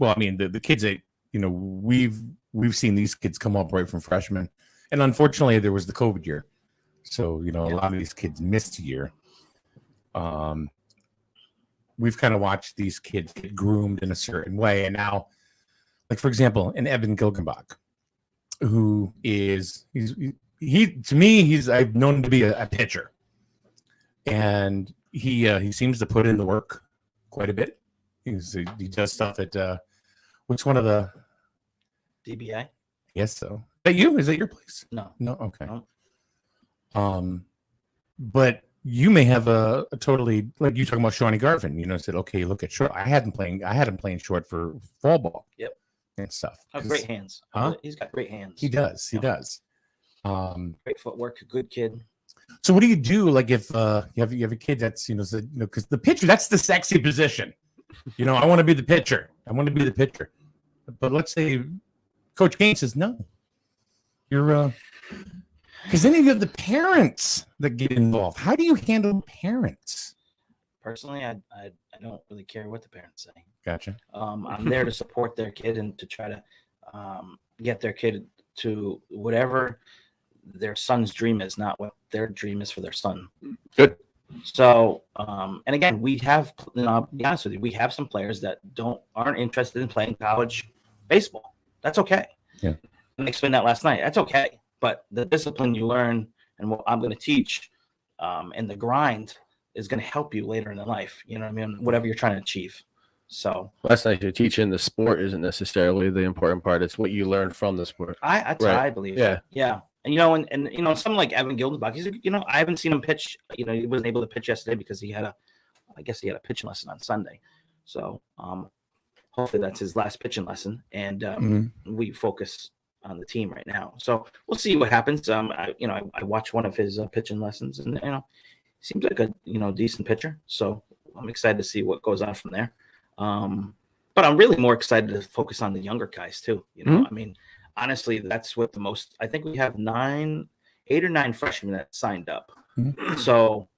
the kids that we've seen these kids come up right from freshmen, and unfortunately there was the COVID year, so a lot of these kids missed a year. We've kind of watched these kids get groomed in a certain way, and now, like for example, an Evan Gilgenbach, who is I've known him to be a pitcher, and he seems to put in the work quite a bit. He does stuff at which one of the DBI? Yes, so is that you? Is that your place? No, okay. No. But you may have a totally, like you talking about Shawnee Garvin. Said, okay, look at short. I had him playing short for fall ball. Yep. And stuff. Great hands. Huh? He's got great hands. He does. He does. Great footwork. A good kid. So what do you do? Like if you have a kid that's because the pitcher, that's the sexy position. I want to be the pitcher. But let's say Coach Kane says no. You're because then you have the parents that get involved. How do you handle parents? Personally, I don't really care what the parents say. Gotcha. I'm there to support their kid and to try to get their kid to whatever their son's dream is, not what their dream is for their son. Good. So, and again, we have, I'll be honest with you, we have some players that aren't interested in playing college baseball. That's okay. Yeah. And I explained that last night. That's okay. But the discipline you learn and what I'm going to teach and the grind is going to help you later in life. You know what I mean? Whatever you're trying to achieve. So that's nice. You're teaching the sport isn't necessarily the important part. It's what you learn from the sport. That's what I believe. Yeah. Yeah. And, someone like Evan Gildenbach, he's, I haven't seen him pitch. He wasn't able to pitch yesterday because he had a pitching lesson on Sunday. So hopefully that's his last pitching lesson. And we focus on the team right now. So we'll see what happens. I watched one of his pitching lessons and, he seems like a, decent pitcher. So I'm excited to see what goes on from there. But I'm really more excited to focus on the younger guys too. I mean, honestly, that's what I think we have 8 or 9 freshmen that signed up. So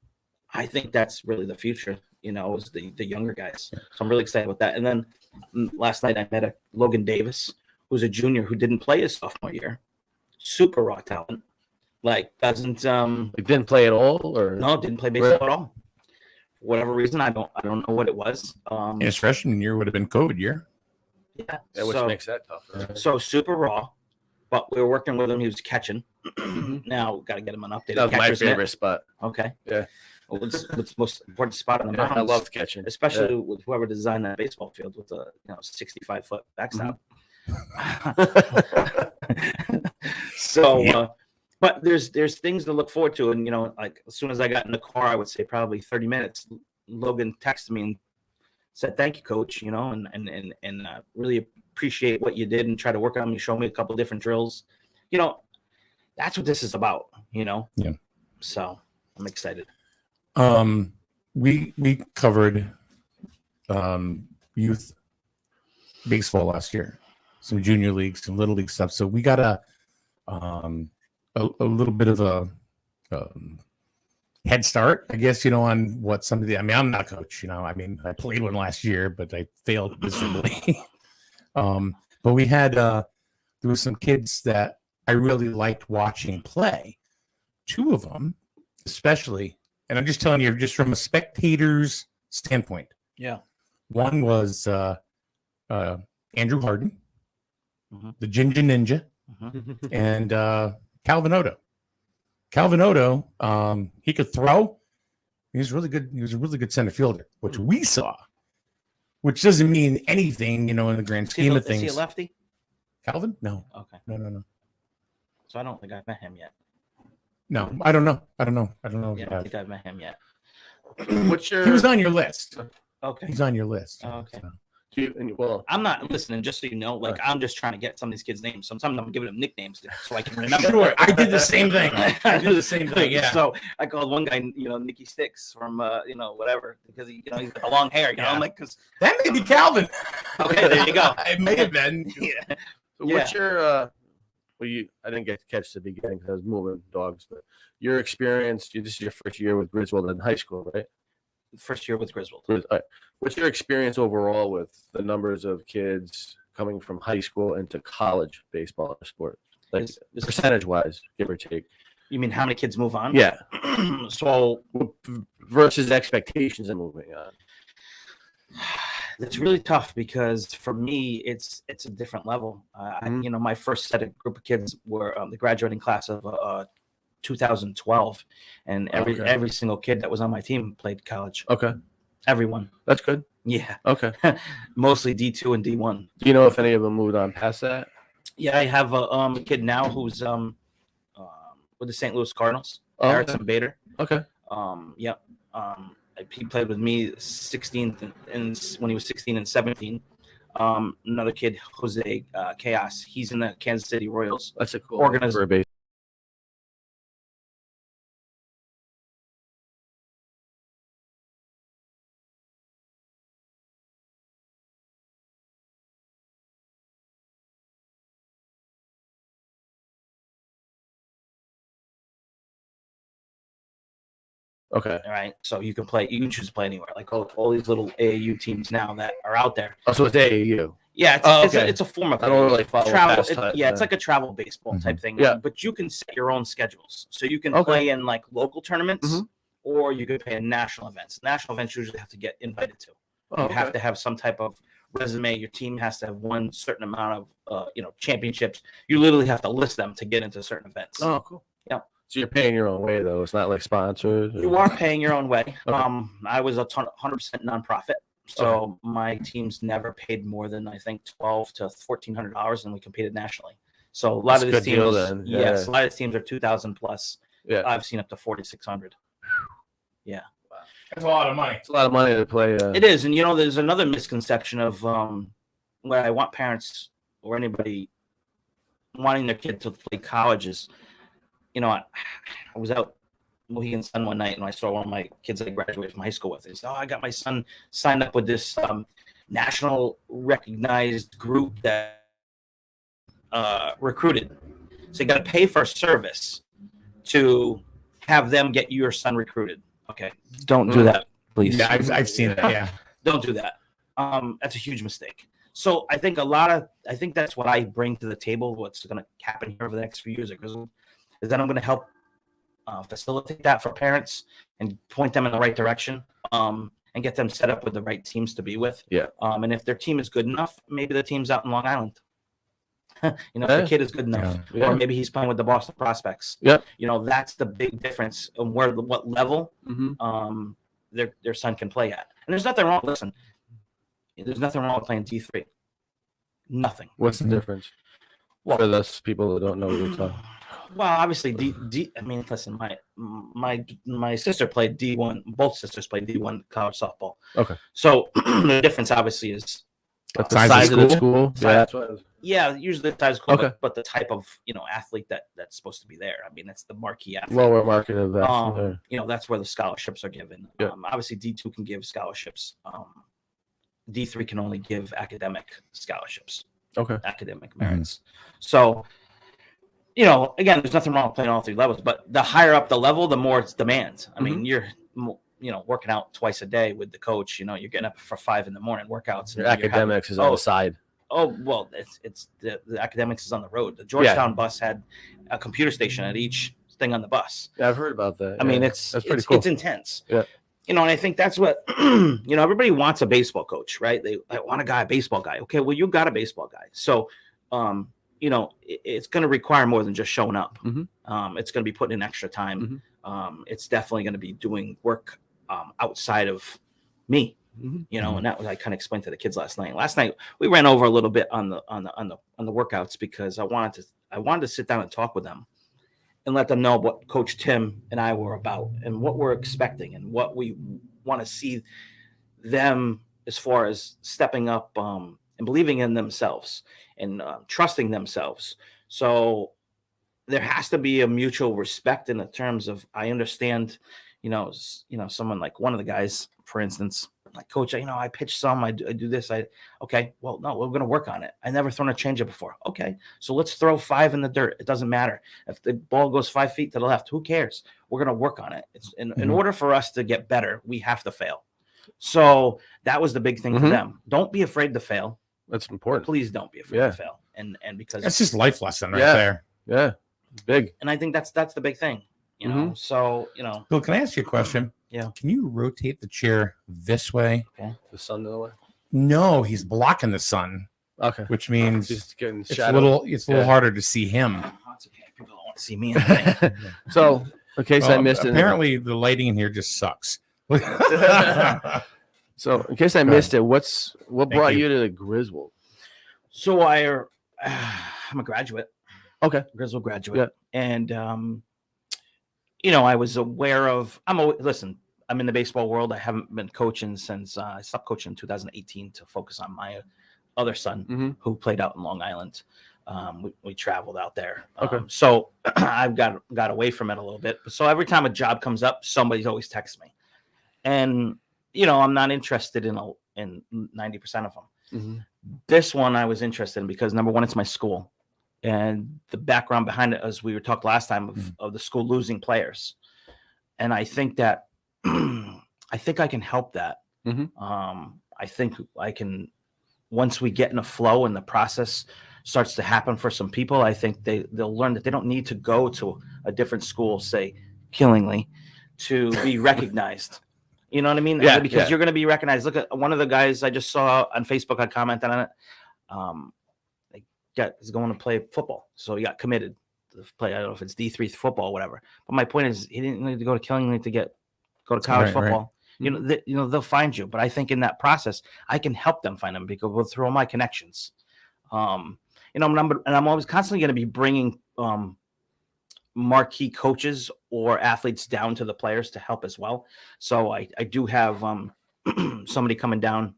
I think that's really the future, is the younger guys. So I'm really excited about that. And then last night I met Logan Davis, who's a junior who didn't play his sophomore year. Super raw talent. Like didn't play at all, or no, didn't play baseball at all. For whatever reason, I don't know what it was. His freshman year would have been COVID year. Yeah, which makes that tough. Right? So super raw, but we were working with him. He was catching. Now got to get him an update. That was my favorite spot. Okay. Yeah. What's the most important spot on the mound? I love catching, especially with whoever designed that baseball field with a 65-foot backstop. So, but there's things to look forward to, and like as soon as I got in the car, I would say probably 30 minutes. Logan texted me and said, "Thank you, Coach," and really appreciate what you did and try to work on me. Show me a couple different drills. That's what this is about. Yeah. So I'm excited. We covered youth baseball last year, some junior leagues, some little league stuff. So we got a little bit of a head start, I guess, on what some of the. I mean, I'm not a coach, I mean, I played one last year, but I failed miserably. But we had there were some kids that I really liked watching play. 2 of them, especially, and I'm just telling you, just from a spectator's standpoint. Yeah. One was Andrew Harden, the Ginger Ninja, and Calvin Otto. Calvin Otto, he could throw. He was really good. He was a really good center fielder, which we saw, which doesn't mean anything, in the grand scheme of things. Is he a lefty? Calvin? No. Okay. No. So I don't think I've met him yet. No, I don't know. I don't know. Yeah, I don't think I've met him yet. What's your? He was on your list. Okay. He's on your list. Okay. Well, I'm not listening, just so you know. Like, I'm just trying to get some of these kids' names. Sometimes I'm giving them nicknames so I can remember. Sure, I did the same thing. Yeah. So I called one guy, Nicky Sticks from, whatever, because he's got the long hair. I'm like, because that may be Calvin. Okay, there you go. It may have been. Yeah. So what's your? I didn't get to catch the beginning because I was moving dogs, but your experience. This is your first year with Griswold in high school, right? First year with Griswold. What's your experience overall with the numbers of kids coming from high school into college baseball or sports? Like percentage wise, give or take. You mean how many kids move on? Yeah. So versus expectations of moving on. It's really tough because for me, it's a different level. My first set of group of kids were the graduating class of 2012, and every single kid that was on my team played college. Okay. Everyone. That's good. Yeah. Okay. Mostly D2 and D1. Do you know if any of them moved on past that? Yeah, I have a kid now who's with the St. Louis Cardinals. Harrison Bader. Okay. He played with me 16th and when he was 16 and 17. Another kid, Jose Chaos. He's in the Kansas City Royals. That's a cool organization. Okay. All right. So you can choose to play anywhere. Like all these little AAU teams now that are out there. Oh, so it's AAU. Yeah, it's a form of I don't really follow travel. past time, It's like a travel baseball type thing. Yeah. But you can set your own schedules. So you can Okay. play in like local tournaments or you could play in national events. National events usually have to get invited to. Oh, You have to have some type of resume. Your team has to have one certain amount of championships. You literally have to list them to get into certain events. Oh, cool. Yeah. So you're paying your own way though. It's not like sponsored. You are paying your own way. I was 100% nonprofit, so my teams never paid more than I think $1,200 to $1,400, and we competed nationally. So a lot That's of a these good deal teams, then. yes, a lot of these teams are 2,000 plus. Yeah. I've seen up to 4,600. Yeah, That's a lot of money. It's a lot of money to play. it is, and there's another misconception of what I want parents or anybody wanting their kid to play college is. I was out Mohegan Sun one night and I saw one of my kids that I graduated from high school with. He said, I got my son signed up with this national recognized group that recruited. So you got to pay for a service to have them get your son recruited. Okay. Don't do that, please. Yeah, I've seen that. Yeah. Don't do that. That's a huge mistake. So I think that's what I bring to the table. What's going to happen here over the next few years at Griswold is that I'm going to help facilitate that for parents and point them in the right direction and get them set up with the right teams to be with. Yeah. And if their team is good enough, maybe the team's out in Long Island. If the kid is good enough, or maybe he's playing with the Boston Prospects. Yep. That's the big difference on what level their son can play at. And there's nothing wrong. Listen, there's nothing wrong with playing D3. Nothing. What's the difference? Well, for those people that don't know what you're talking. Well, obviously, listen, my sister played D1. Both sisters played D1 college softball. Okay. So the difference obviously is the size of the school. Yeah, that's what. Yeah, usually the size of the school, Okay. but the type of athlete that's supposed to be there. I mean, that's the marquee athlete. Lower market of that. That's where the scholarships are given. Yeah. Obviously, D2 can give scholarships. D3 can only give academic scholarships. Okay. Academic merits. So. Again, there's nothing wrong with playing all three levels, but the higher up the level, the more it's demands. I mean, you're, working out twice a day with the coach. You're getting up for 5 a.m. workouts. Your academics is on the side. Oh well, it's the academics is on the road. The Georgetown bus had a computer station at each thing on the bus. Yeah, I've heard about that. I mean, that's pretty cool. It's intense. Yeah. And I think that's what everybody wants a baseball coach, right? They want a baseball guy. Okay, well, you got a baseball guy, so. It's going to require more than just showing up. It's going to be putting in extra time. It's definitely going to be doing work outside of me. You know, and that was I kind of explained to the kids last night. Last night we ran over a little bit on the workouts because I wanted to sit down and talk with them and let them know what Coach Tim and I were about and what we're expecting and what we want to see them as far as stepping up and believing in themselves and trusting themselves. So there has to be a mutual respect in the terms of I understand, someone like one of the guys, for instance, like, Coach, I pitch some, I do this. Okay, well, no, we're going to work on it. I never thrown a changeup before. Okay, so let's throw 5 in the dirt. It doesn't matter. If the ball goes 5 feet to the left, who cares? We're going to work on it. It's in order for us to get better, we have to fail. So that was the big thing for them. Don't be afraid to fail. That's important. Please don't be afraid to fail. And because that's just life lesson right there. Yeah. Big. And I think that's the big thing, So, Bill, can I ask you a question? Yeah. Can you rotate the chair this way? Okay. The sun the other way? No, he's blocking the sun. Okay. Which means Just getting it's a shadow. little harder to see him. That's okay. People don't want to see me. In the thing. So, in case I missed it. Apparently, the lighting in here just sucks. So, in case I missed it, what brought you to the Griswold? So I'm a graduate. Okay. Griswold graduate. Yeah. And I was aware of listen, I'm in the baseball world. I haven't been coaching since I stopped coaching in 2018 to focus on my other son who played out in Long Island. We traveled out there. Okay. So I've got away from it a little bit. So every time a job comes up, somebody's always texts me. And I'm not interested in 90% of them. This one I was interested in because number one, it's my school. And the background behind it, as we were talking last time, of the school losing players, and I think that I can help that. I think I can. Once we get in a flow and the process starts to happen for some people, I think they'll learn that they don't need to go to a different school, say Killingly, to be recognized. You know what I mean? Yeah. Because you're going to be recognized. Look at one of the guys I just saw on Facebook. I commented on it. He's going to play football, so he got committed to play. I don't know if it's D3 football or whatever. But my point is, he didn't need to go to Killingly to go to college football. Right. They'll find you. But I think in that process, I can help them find them because we'll throw my connections. I'm always constantly going to be bringing marquee coaches or athletes down to the players to help as well. So I do have somebody coming down.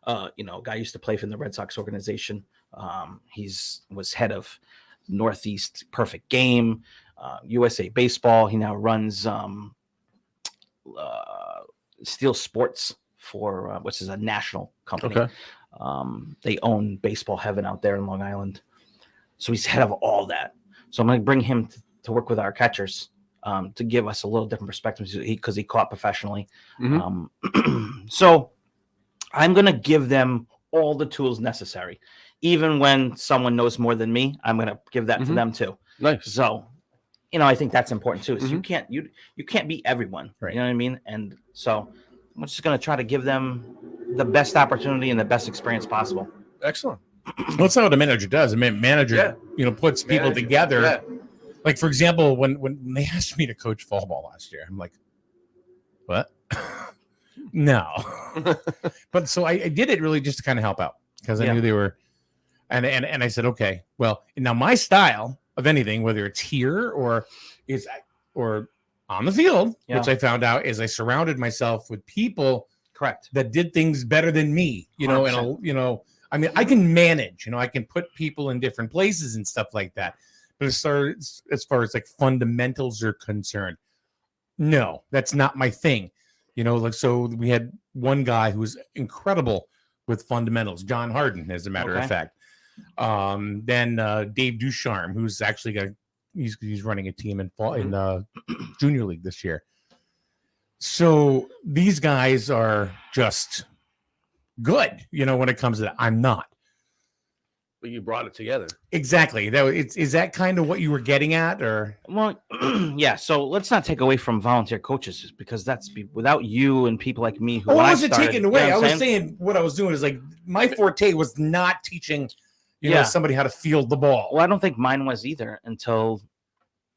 A guy used to play for the Red Sox organization. Was head of Northeast Perfect Game, USA Baseball. He now runs Steel Sports for which is a national company. Okay. They own Baseball Heaven out there in Long Island. So he's head of all that. So I'm going to bring him to work with our catchers to give us a little different perspective because he caught professionally. So I'm going to give them all the tools necessary. Even when someone knows more than me, I'm going to give that to them too. Nice. So, I think that's important too. Is you can't be everyone. Right. You know what I mean? And so I'm just going to try to give them the best opportunity and the best experience possible. Excellent. Well, that's not what a manager does. A manager, puts people together. Yeah. Like, for example, when they asked me to coach fall ball last year, I'm like, what? No. But so I did it really just to kind of help out because I knew they were. And I said, okay, well, now my style of anything, whether it's here or on the field, which I found out is I surrounded myself with people that did things better than me, 100%. And I can manage, I can put people in different places and stuff like that. But as far as like fundamentals are concerned, no, that's not my thing. So we had one guy who was incredible with fundamentals, John Harden, as a matter of fact. Then Dave Ducharme, who's actually he's running a team in junior league this year. So these guys are just good, when it comes to that. I'm not. But you brought it together. Exactly. Is that kind of what you were getting at, or? Well, yeah. So let's not take away from volunteer coaches because without you and people like me. I wasn't taking away. I was saying what I was doing is like my forte was not teaching, somebody how to field the ball. Well, I don't think mine was either until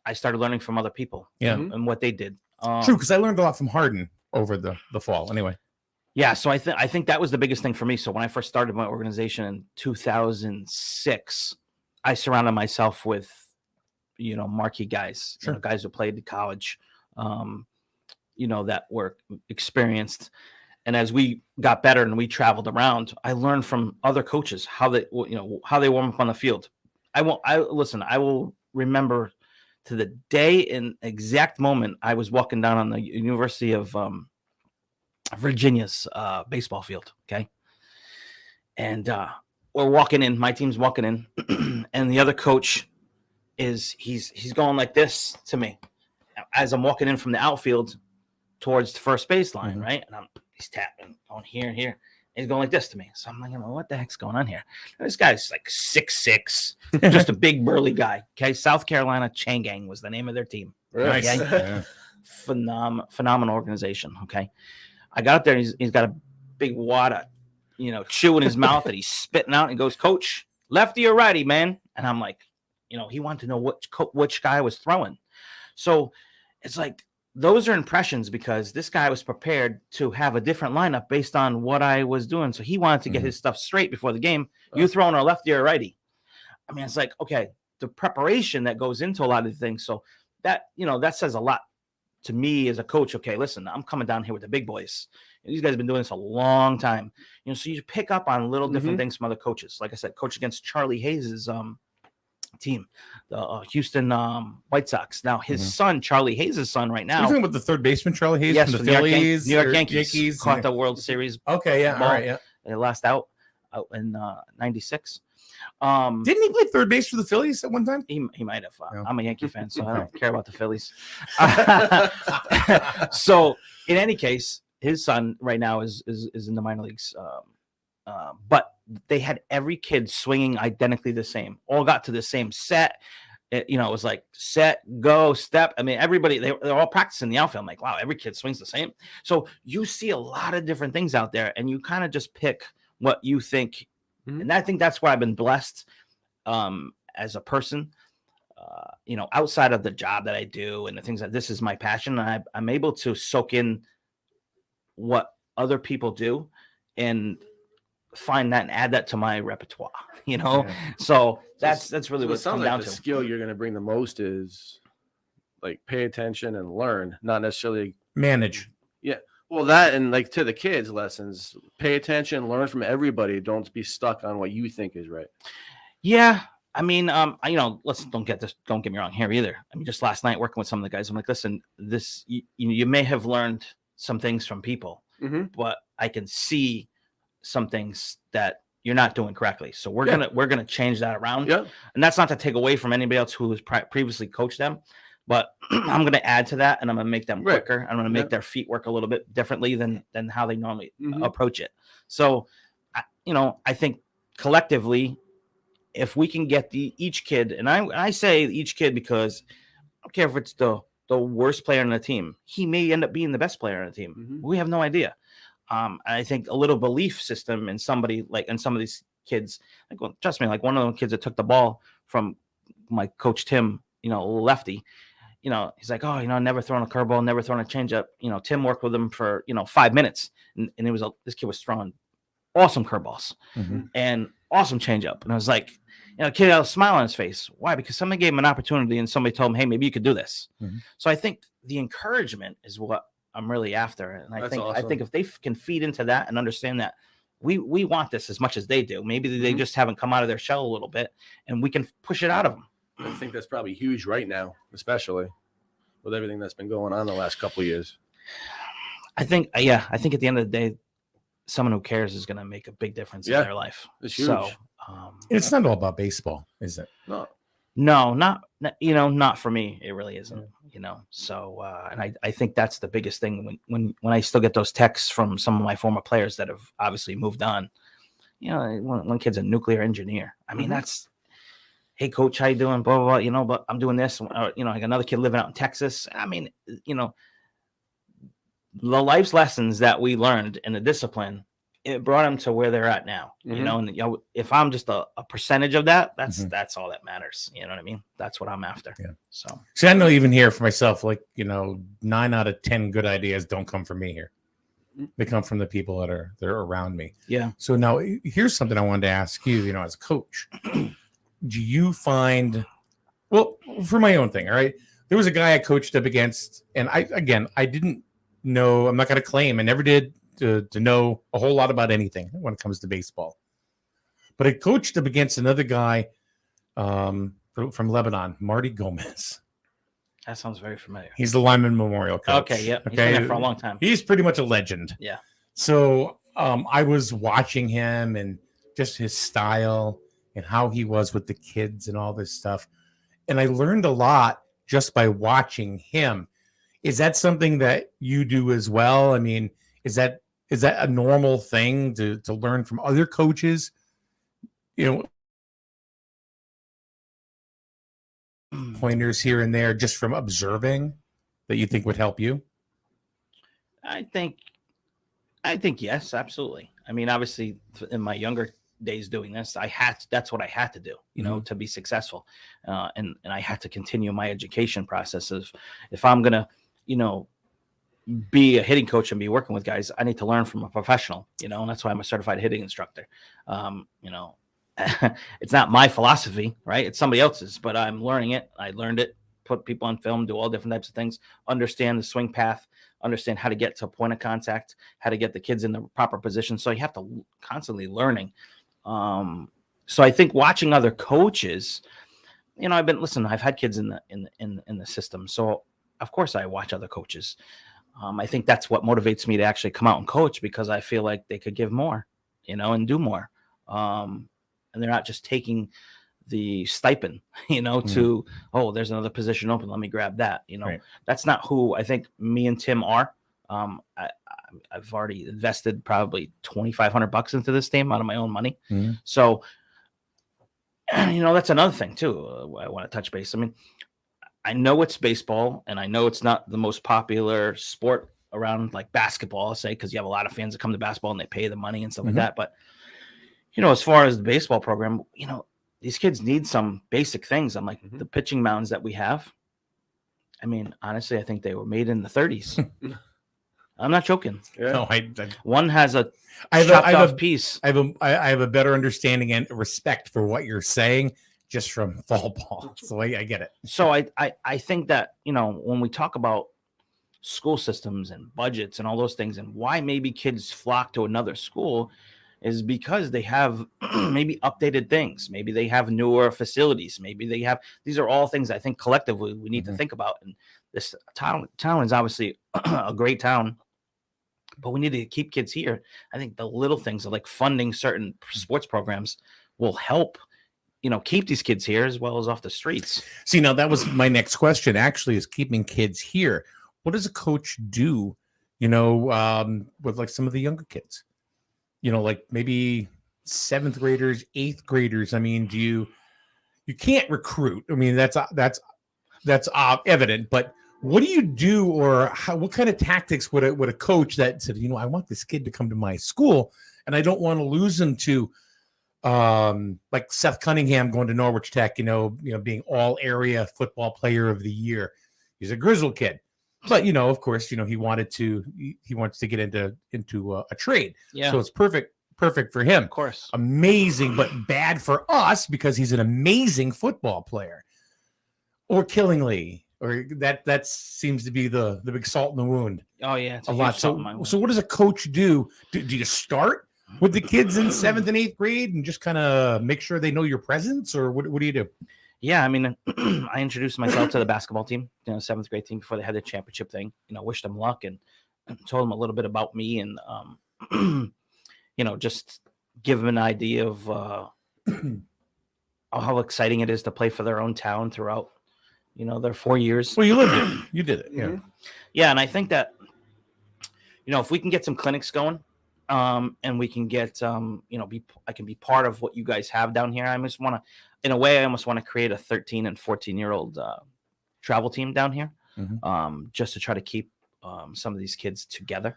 I started learning from other people. And what they did. True, because I learned a lot from Harden over the fall. Anyway. Yeah, so I think that was the biggest thing for me. So when I first started my organization in 2006, I surrounded myself with, marquee guys, guys who played at college, that were experienced. And as we got better and we traveled around, I learned from other coaches how they warm up on the field. I will remember to the day and exact moment I was walking down on the University of Virginia's baseball field. Okay. And we're walking in, my team's walking in, and the other coach he's going like this to me as I'm walking in from the outfield towards the first baseline, right? And he's tapping on here and here. And he's going like this to me. So I'm like, what the heck's going on here? And this guy's like 6'6", just a big burly guy. Okay. South Carolina Chain Gang was the name of their team. Nice. Okay? Yeah. Phenomenal organization. Okay. I got up there and he's got a big wad of, chew in his mouth that he's spitting out, and he goes, "Coach, lefty or righty, man?" And I'm like, he wanted to know which guy was throwing. So it's like, those are impressions because this guy was prepared to have a different lineup based on what I was doing. So he wanted to get his stuff straight before the game. You throwing a lefty or righty? I mean, it's like, okay, the preparation that goes into a lot of things. So that, that says a lot to me as a coach. Okay, listen, I'm coming down here with the big boys. These guys have been doing this a long time. So you pick up on little different things from other coaches. Like I said, coach against Charlie Hayes' team, the Houston White Sox. Now his son, Charlie Hayes' son, right now. You're talking about the third baseman, Charlie Hayes, yes, from the Phillies, New York Yankees caught the World Series. Okay, yeah, all right, yeah. They last out in '96. Didn't he play third base for the Phillies at one time? He might have. I'm a Yankee fan, so I don't care about the Phillies. So in any case, his son right now is in the minor leagues. But they had every kid swinging identically the same. All got to the same set. It was like set, go, step. I mean, everybody, they're all practicing the outfield. I'm like, wow, every kid swings the same. So you see a lot of different things out there, and you kind of just pick what you think. And I think that's why I've been blessed as a person, outside of the job that I do and the things that this is my passion. I'm able to soak in what other people do and find that and add that to my repertoire, So that's really what it comes down to. The skill you're going to bring the most is like pay attention and learn, not necessarily manage. Yeah. Well, that and like to the kids lessons, pay attention, learn from everybody. Don't be stuck on what you think is right. Yeah. I mean, don't get me wrong here either. I mean, just last night working with some of the guys, I'm like, listen, you may have learned some things from people, but I can see some things that you're not doing correctly. So we're gonna change that around. Yeah. And that's not to take away from anybody else who has previously coached them, but I'm gonna add to that, and I'm gonna make them quicker. I'm gonna make their feet work a little bit differently than how they normally approach it. So, I think collectively, if we can get each kid, and I say each kid because I don't care if it's the worst player on the team, he may end up being the best player on the team. We have no idea. I think a little belief system in somebody in some of these kids, trust me, like one of the kids that took the ball from my coach Tim, lefty, he's like, oh, never thrown a curveball, never thrown a changeup. Tim worked with him for 5 minutes, and it was this kid was throwing awesome curveballs and awesome changeup, and I was like, kid had a smile on his face. Why? Because somebody gave him an opportunity, and somebody told him, hey, maybe you could do this. So I think the encouragement is what I'm really after. And I think if they can feed into that and understand that we want this as much as they do, maybe they just haven't come out of their shell a little bit, and we can push it out of them. I think that's probably huge right now, especially with everything that's been going on the last couple of years. I think at the end of the day, someone who cares is going to make a big difference in their life. It's huge. So, it's not all about baseball, is it? No, not for me. It really isn't, So, and I think that's the biggest thing when I still get those texts from some of my former players that have obviously moved on. One kid's a nuclear engineer. I mean, that's, hey, coach, how you doing? Blah, blah, blah, but I'm doing this. Like another kid living out in Texas. I mean, the life's lessons that we learned in the discipline, it brought them to where they're at now, and if I'm just a percentage of that, that's all that matters. You know what I mean? That's what I'm after. Yeah. So I know even here for myself, 9 out of 10 good ideas don't come from me here. They come from the people that are around me. Yeah. So now here's something I wanted to ask you, you know, as a coach. Do you find, well, for my own thing, all right, there was a guy I coached up against, and I didn't know, I'm not going to claim, I never did to know a whole lot about anything when it comes to baseball. But I coached up against another guy from Lebanon, Marty Gomez. That sounds very familiar. He's the Lyman Memorial coach. Okay, yep. He's been there for a long time. He's pretty much a legend. Yeah. So I was watching him and just his style and how he was with the kids and all this stuff. And I learned a lot just by watching him. Is that something that you do as well? I mean, is that a normal thing to learn from other coaches? You know, pointers here and there just from observing that you think would help you? I think yes, absolutely. I mean, obviously in my younger days doing this, that's what I had to do, you know, to be successful. And I had to continue my education process of, if I'm going to, you know, be a hitting coach and be working with guys, I need to learn from a professional, you know, and that's why I'm a certified hitting instructor. You know, it's not my philosophy, right? It's somebody else's, but I'm learning it. I learned it, put people on film, do all different types of things, understand the swing path, understand how to get to a point of contact, how to get the kids in the proper position. So you have to constantly learning. So I think watching other coaches, you know, I've had kids in the system. So of course I watch other coaches. I think that's what motivates me to actually come out and coach, because I feel like they could give more, you know, and do more. And they're not just taking the stipend, you know, to, oh, there's another position open, let me grab that. You know, That's not who I think me and Tim are. I've already invested probably $2,500 into this team out of my own money. So, you know, that's another thing too. I want to touch base. I mean, I know it's baseball, and I know it's not the most popular sport around, like basketball, I'll say, because you have a lot of fans that come to basketball and they pay the money and stuff like that. But, you know, as far as the baseball program, you know, these kids need some basic things. I'm like, the pitching mounds that we have, I mean, honestly, I think they were made in the 30s. I'm not joking. Yeah. No, one has a piece. I have a better understanding and respect for what you're saying just from fall ball. So I get it. So I think that, you know, when we talk about school systems and budgets and all those things, and why maybe kids flock to another school, is because they have maybe updated things. Maybe they have newer facilities. Maybe they have, these are all things I think collectively we need to think about. And this town is obviously a great town, but we need to keep kids here. I think the little things like funding certain sports programs will help, you know, keep these kids here as well as off the streets. See, now that was my next question, actually, is keeping kids here. What does a coach do, you know, with like some of the younger kids? You know, like maybe 7th graders, 8th graders. I mean, you can't recruit. I mean, that's evident, but what do you do, or what kind of tactics would a coach that said, you know, I want this kid to come to my school and I don't want to lose him to like Seth Cunningham going to Norwich Tech, you know, being all area football player of the year. He's a Grizzle kid. But, you know, of course, you know, he wants to get into a trade. Yeah. So it's perfect for him. Of course. Amazing, but bad for us because he's an amazing football player. Or Killingly, or that seems to be the big salt in the wound. Oh yeah, a lot. So what does a coach do? Do you start with the kids in 7th and 8th grade and just kind of make sure they know your presence, or what do you do? Yeah, I mean, I introduced myself to the basketball team, you know, 7th grade team, before they had the championship thing. You know, wished them luck and told them a little bit about me, and you know, just give them an idea of how exciting it is to play for their own town throughout, you know, their 4 years. Well, you lived it. You did it. Yeah. Yeah, and I think that, you know, if we can get some clinics going, and we can get, you know, I can be part of what you guys have down here. I almost want to create a 13 and 14-year-old travel team down here, just to try to keep some of these kids together.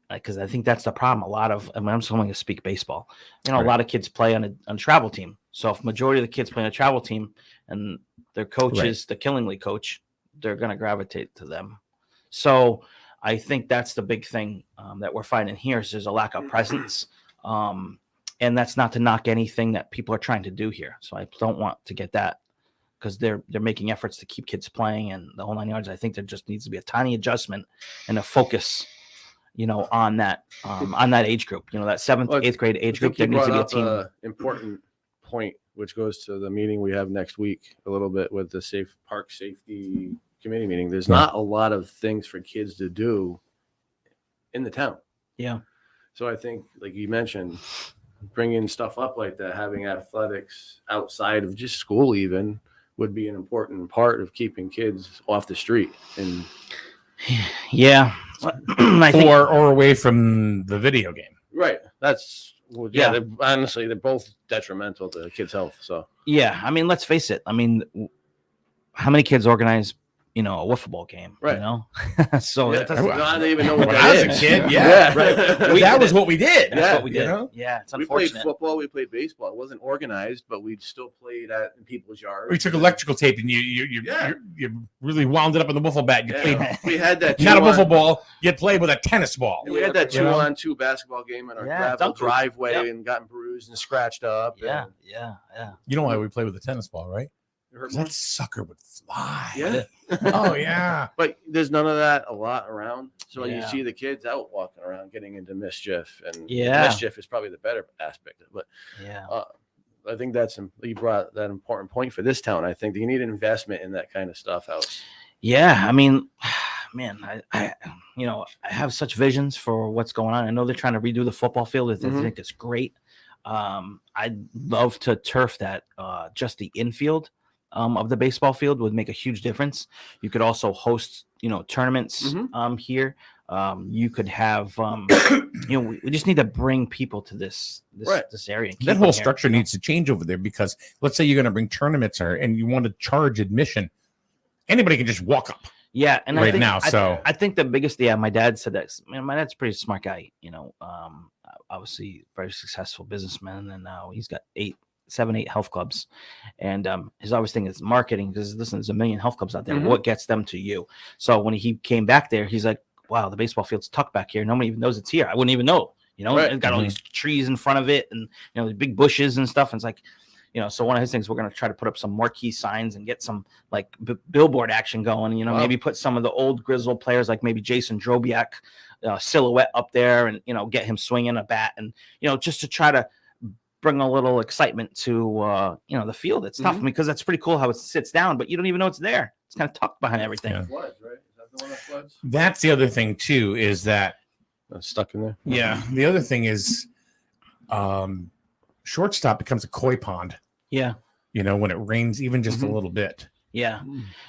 Because I think that's the problem. I'm just going to speak baseball. You know, a lot of kids play on a travel team. So if majority of the kids play on a travel team and their coach is the Killingly coach, they're going to gravitate to them. So I think that's the big thing that we're finding here is there's a lack of presence. And that's not to knock anything that people are trying to do here. So I don't want to get that because they're making efforts to keep kids playing and the whole 9 yards. I think there just needs to be a tiny adjustment and a focus, on that age group. That 7th, 8th grade age group. There needs to be a team. Important point, which goes to the meeting we have next week a little bit with the park safety committee meeting. There's not a lot of things for kids to do in the town. Yeah. So I think, like you mentioned, bringing stuff up like that, having athletics outside of just school even would be an important part of keeping kids off the street. And yeah, I think, or away from the video game. Right. That's honestly, they're both detrimental to kids' health. So yeah, I mean, let's face it. I mean, how many kids organize a wiffle ball game, right? So I don't even know what when that I was is. a kid, yeah, right. That was what we did. That's what we did. Yeah, it's we unfortunate. played football, we played baseball. It wasn't organized, but we still played in people's yards. We took electrical tape and you really wound it up in the wiffle bat. You played. We had that not a wiffle ball. You played with a tennis ball. We had that 2-on-2 basketball game in our gravel driveway and gotten bruised and scratched up. Yeah. You know why we play with a tennis ball, right? That sucker would fly. Yeah. Oh yeah. But there's none of that a lot around. So you see the kids out walking around getting into mischief, and mischief is probably the better aspect of it. But I think you brought that important point for this town. I think you need an investment in that kind of stuff out. Yeah, I mean, man, I have such visions for what's going on. I know they're trying to redo the football field. I think it's great. I'd love to turf that just the infield of the baseball field would make a huge difference. You could also host, tournaments here. You could have, we just need to bring people to this area. That whole structure needs to change over there because let's say you're going to bring tournaments and you want to charge admission. Anybody can just walk up. Yeah, and I think the biggest, my dad said that. Man, my dad's a pretty smart guy. Obviously very successful businessman, and now he's got 7, 8 health clubs, and his always thing is marketing because listen, there's a million health clubs out there. What gets them to you? So when he came back there, he's like, "Wow, the baseball field's tucked back here. Nobody even knows it's here. I wouldn't even know. It's got all these trees in front of it, and the big bushes and stuff. And it's like." So one of his things, we're going to try to put up some marquee signs and get some like billboard action going, maybe put some of the old Griswold players, like maybe Jason Drobiak silhouette up there and, get him swinging a bat and, just to try to bring a little excitement to, the field. It's tough because that's pretty cool how it sits down, but you don't even know it's there. It's kind of tucked behind everything. Yeah. Floods, right? Is that the one that floods? That's the other thing too, is that stuck in there. Yeah. The other thing is, shortstop becomes a koi pond. Yeah. When it rains even just a little bit. Yeah.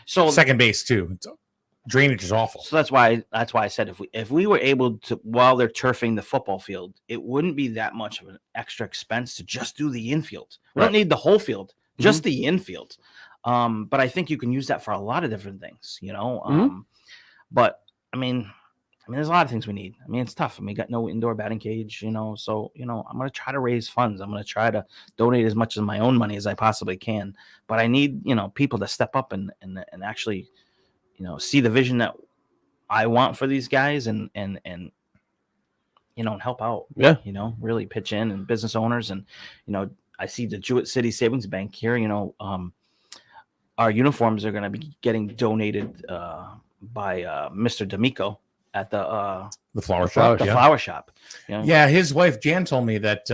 So second base too. Drainage is awful. So that's why I said if we were able to, while they're turfing the football field, it wouldn't be that much of an extra expense to just do the infield. We don't need the whole field, just the infield. But I think you can use that for a lot of different things, But I mean, there's a lot of things we need. I mean, it's tough. We got no indoor batting cage, so, I'm going to try to raise funds. I'm going to try to donate as much of my own money as I possibly can. But I need, people to step up and actually, see the vision that I want for these guys and help out. Yeah. Really pitch in, and business owners. And, I see the Jewett City Savings Bank here, our uniforms are going to be getting donated by Mr. D'Amico at the flower shop. Flower shop. Yeah, his wife Jan told me that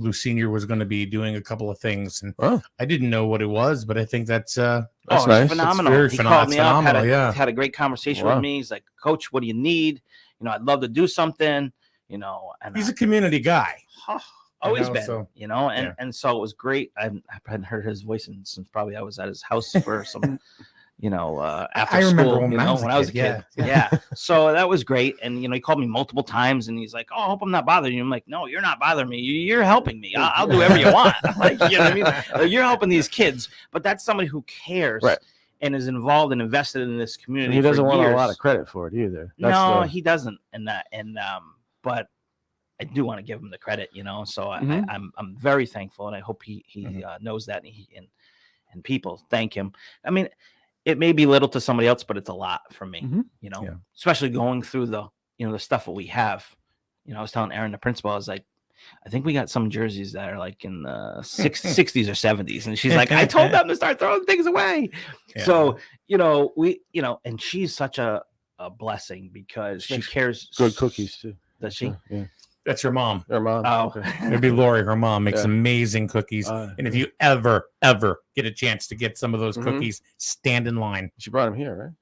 Lou Senior was going to be doing a couple of things, and I didn't know what it was, but I think that's nice. Phenomenal. He called me up, had a great conversation with Wow. me. He's like, "Coach, what do you need? I'd love to do something." And he's a community guy. Always know, been, so- and so it was great. I hadn't heard his voice since probably I was at his house for some. After I remember school, when I was a kid. Yeah. So that was great. And, he called me multiple times and he's like, "Oh, I hope I'm not bothering you." I'm like, "No, you're not bothering me. You're helping me. I'll do whatever you want." Like, you know what I mean? Like, you're helping these kids, but that's somebody who cares and is involved and invested in this community. He doesn't want years. a lot of credit for it either. He doesn't. But I do want to give him the credit, so I'm very thankful. And I hope he knows that and people thank him. I mean, it may be little to somebody else, but it's a lot for me, especially going through the stuff that we have. I was telling Erin, the principal, I was like, I think we got some jerseys that are like in the 60s or 70s. And she's like, I told them to start throwing things away. Yeah. So, and she's such a blessing because she cares. Good cookies too. Does she? Yeah. That's her mom. Her mom. Oh, okay. It'd be Lori. Her mom makes amazing cookies. And if you ever get a chance to get some of those cookies, stand in line. She brought them here, right?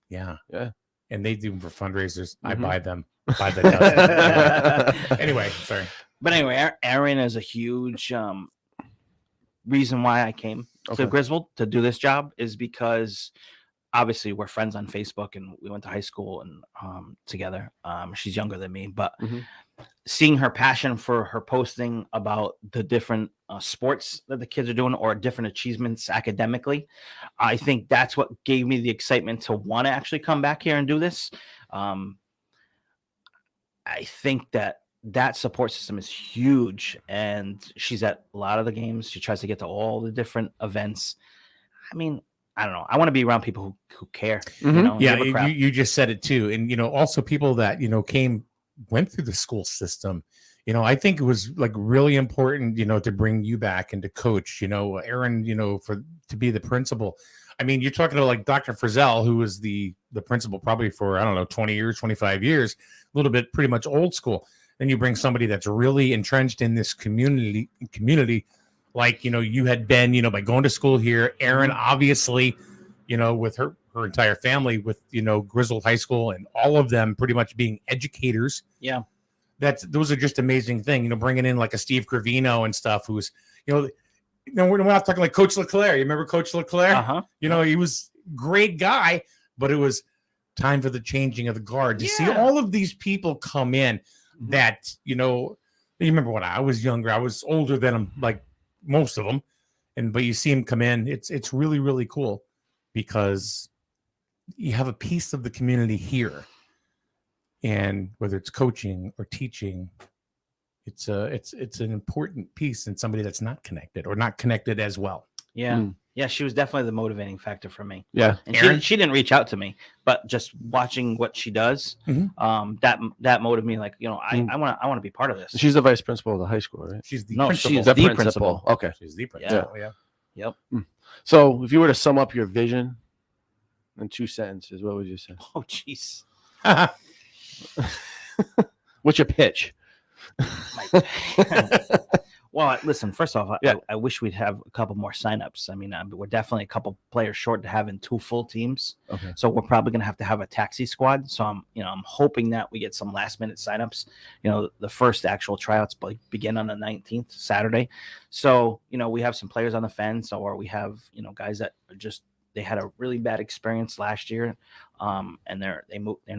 Yeah. Yeah. And they do them for fundraisers. I buy them. Buy the dozen. Anyway, sorry. But anyway, Erin is a huge reason why I came to Griswold to do this job is because obviously we're friends on Facebook and we went to high school and together. She's younger than me, but seeing her passion for her posting about the different sports that the kids are doing or different achievements academically, I think that's what gave me the excitement to want to actually come back here and do this. I think that support system is huge, and she's at a lot of the games. She tries to get to all the different events. I mean, I don't know. I want to be around people who care. Yeah, you just said it too. And, also people that, went through the school system. I think it was like really important, to bring you back and to coach, Erin, to be the principal. I mean, you're talking to like Dr. Frizzell, who was the principal probably for, 20 years, 25 years, a little bit pretty much old school. Then you bring somebody that's really entrenched in this community, like, you had been, by going to school here. Erin, obviously, with her entire family, with, Griswold High School and all of them pretty much being educators. Yeah. Those are just amazing thing, bringing in like a Steve Gravino and stuff, who's, we're not talking like Coach LeClaire. You remember Coach LeClaire? He was great guy, but it was time for the changing of the guard to see all of these people come in that, you remember when I was younger, I was older than them, like most of them. But you see them come in. It's really, really cool because you have a piece of the community here. And whether it's coaching or teaching, it's an important piece in somebody that's not connected or not connected as well. Yeah. Yeah, she was definitely the motivating factor for me. Yeah. And she didn't reach out to me, but just watching what she does, that motivated me. Like, I want to be part of this. She's the vice principal of the high school, right? She's the principal. She's the principal. Okay. She's the principal. Yeah. Yep. So if you were to sum up your vision in 2 sentences, what would you say? Oh, jeez. What's your pitch? Well, listen, first off, I wish we'd have a couple more signups. I mean, we're definitely a couple players short to having 2 full teams. Okay. So we're probably going to have a taxi squad. So I'm hoping that we get some last minute signups. The first actual tryouts begin on the 19th, Saturday. So, we have some players on the fence, or we have, guys that are they had a really bad experience last year. And they're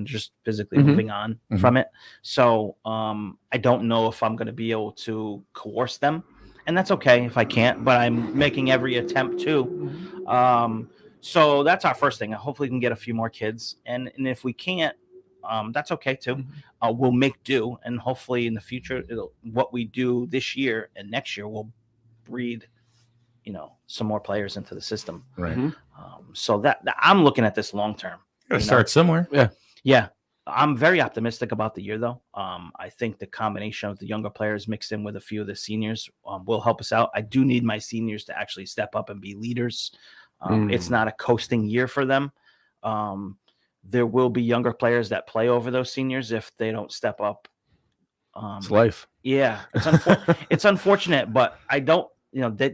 just physically moving on from it. So I don't know if I'm going to be able to coerce them, and that's okay if I can't, but I'm making every attempt to. So that's our first thing. Hopefully we can get a few more kids, and if we can't, that's okay too. We'll make do, and hopefully in the future, what we do this year and next year will breed, some more players into the system. Right. So that I'm looking at this long term. Gotta start somewhere. Yeah. I'm very optimistic about the year, though. I think the combination of the younger players mixed in with a few of the seniors will help us out. I do need my seniors to actually step up and be leaders. It's not a coasting year for them. There will be younger players that play over those seniors if they don't step up. It's life. Yeah, it's unfortunate, but I don't.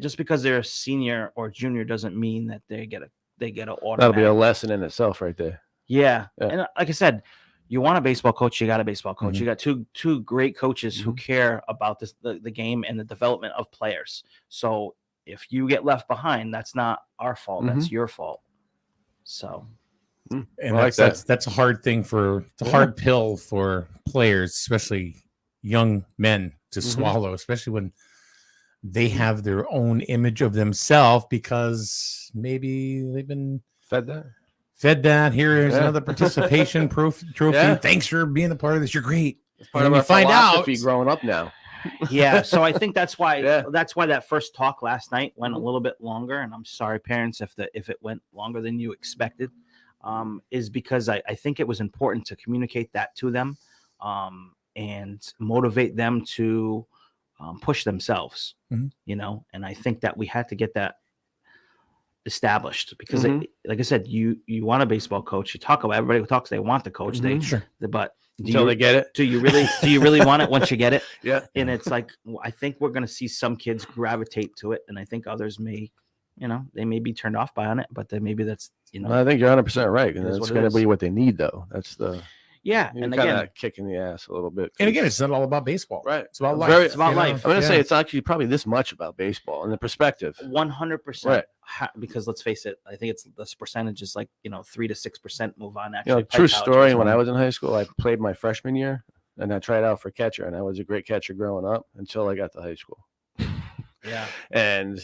Just because they're a senior or junior doesn't mean that they get an automatic. That'll be a lesson in itself, right there. Yeah. And like I said, you want a baseball coach, you got a baseball coach. You got two great coaches who care about the game and the development of players. So if you get left behind, that's not our fault. That's your fault. So, and that's a hard thing it's a hard pill for players, especially young men, to swallow, especially when they have their own image of themselves because maybe they've been fed that. Here's another participation trophy. Yeah. Thanks for being a part of this. You're great. It's part of our philosophy growing up now. Yeah, so I think that's why that first talk last night went a little bit longer, and I'm sorry, parents, if it went longer than you expected, is because I think it was important to communicate that to them, and motivate them to push themselves, you know. And I think that we had to get that established because, like I said, you want a baseball coach. You talk about everybody who talks, they want the coach. But until they get it, do you really want it once you get it? Yeah. And it's like, I think we're going to see some kids gravitate to it, and I think others may, you know, they may be turned off by on it, but then maybe that's, you know, I think you're 100% right. And It is it's what it going is. to be what they need, though. That's the and kind again, of kicking the ass a little bit. And again, it's not all about baseball, Right? It's about life. It's about life. I'm going to say it's actually probably this much about baseball and the perspective. 100%. Right. Because let's face it, I think it's this percentage is like, you know, 3 to 6% move on. You Actually, know, play true college story. baseball. When I was in high school, I played my freshman year, and I tried out for catcher, and I was a great catcher growing up until I got to high school. Yeah. And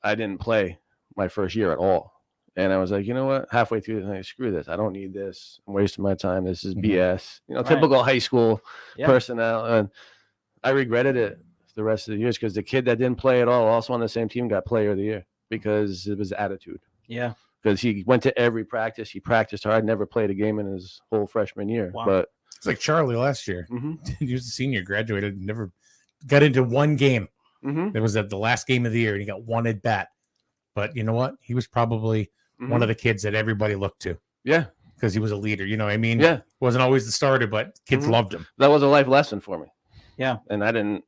I didn't play my first year at all. And I was like, you know what? Halfway through the night, screw this. I don't need this. I'm wasting my time. This is BS. You know, Right. typical high school Yeah. personnel. And I regretted it the rest of the years because the kid that didn't play at all, also on the same team, got player of the year because it was attitude. Yeah. Because he went to every practice. He practiced hard. Never played a game in his whole freshman year. Wow. But It's like Charlie last year. He was a senior, graduated, never got into one game. It was at the last game of the year, and he got one at bat. But you know what? He was probably one of the kids that everybody looked to. Yeah. Because he was a leader. You know what I mean? Yeah. Wasn't always the starter, but kids loved him. that was a life lesson for me. Yeah. And I didn't,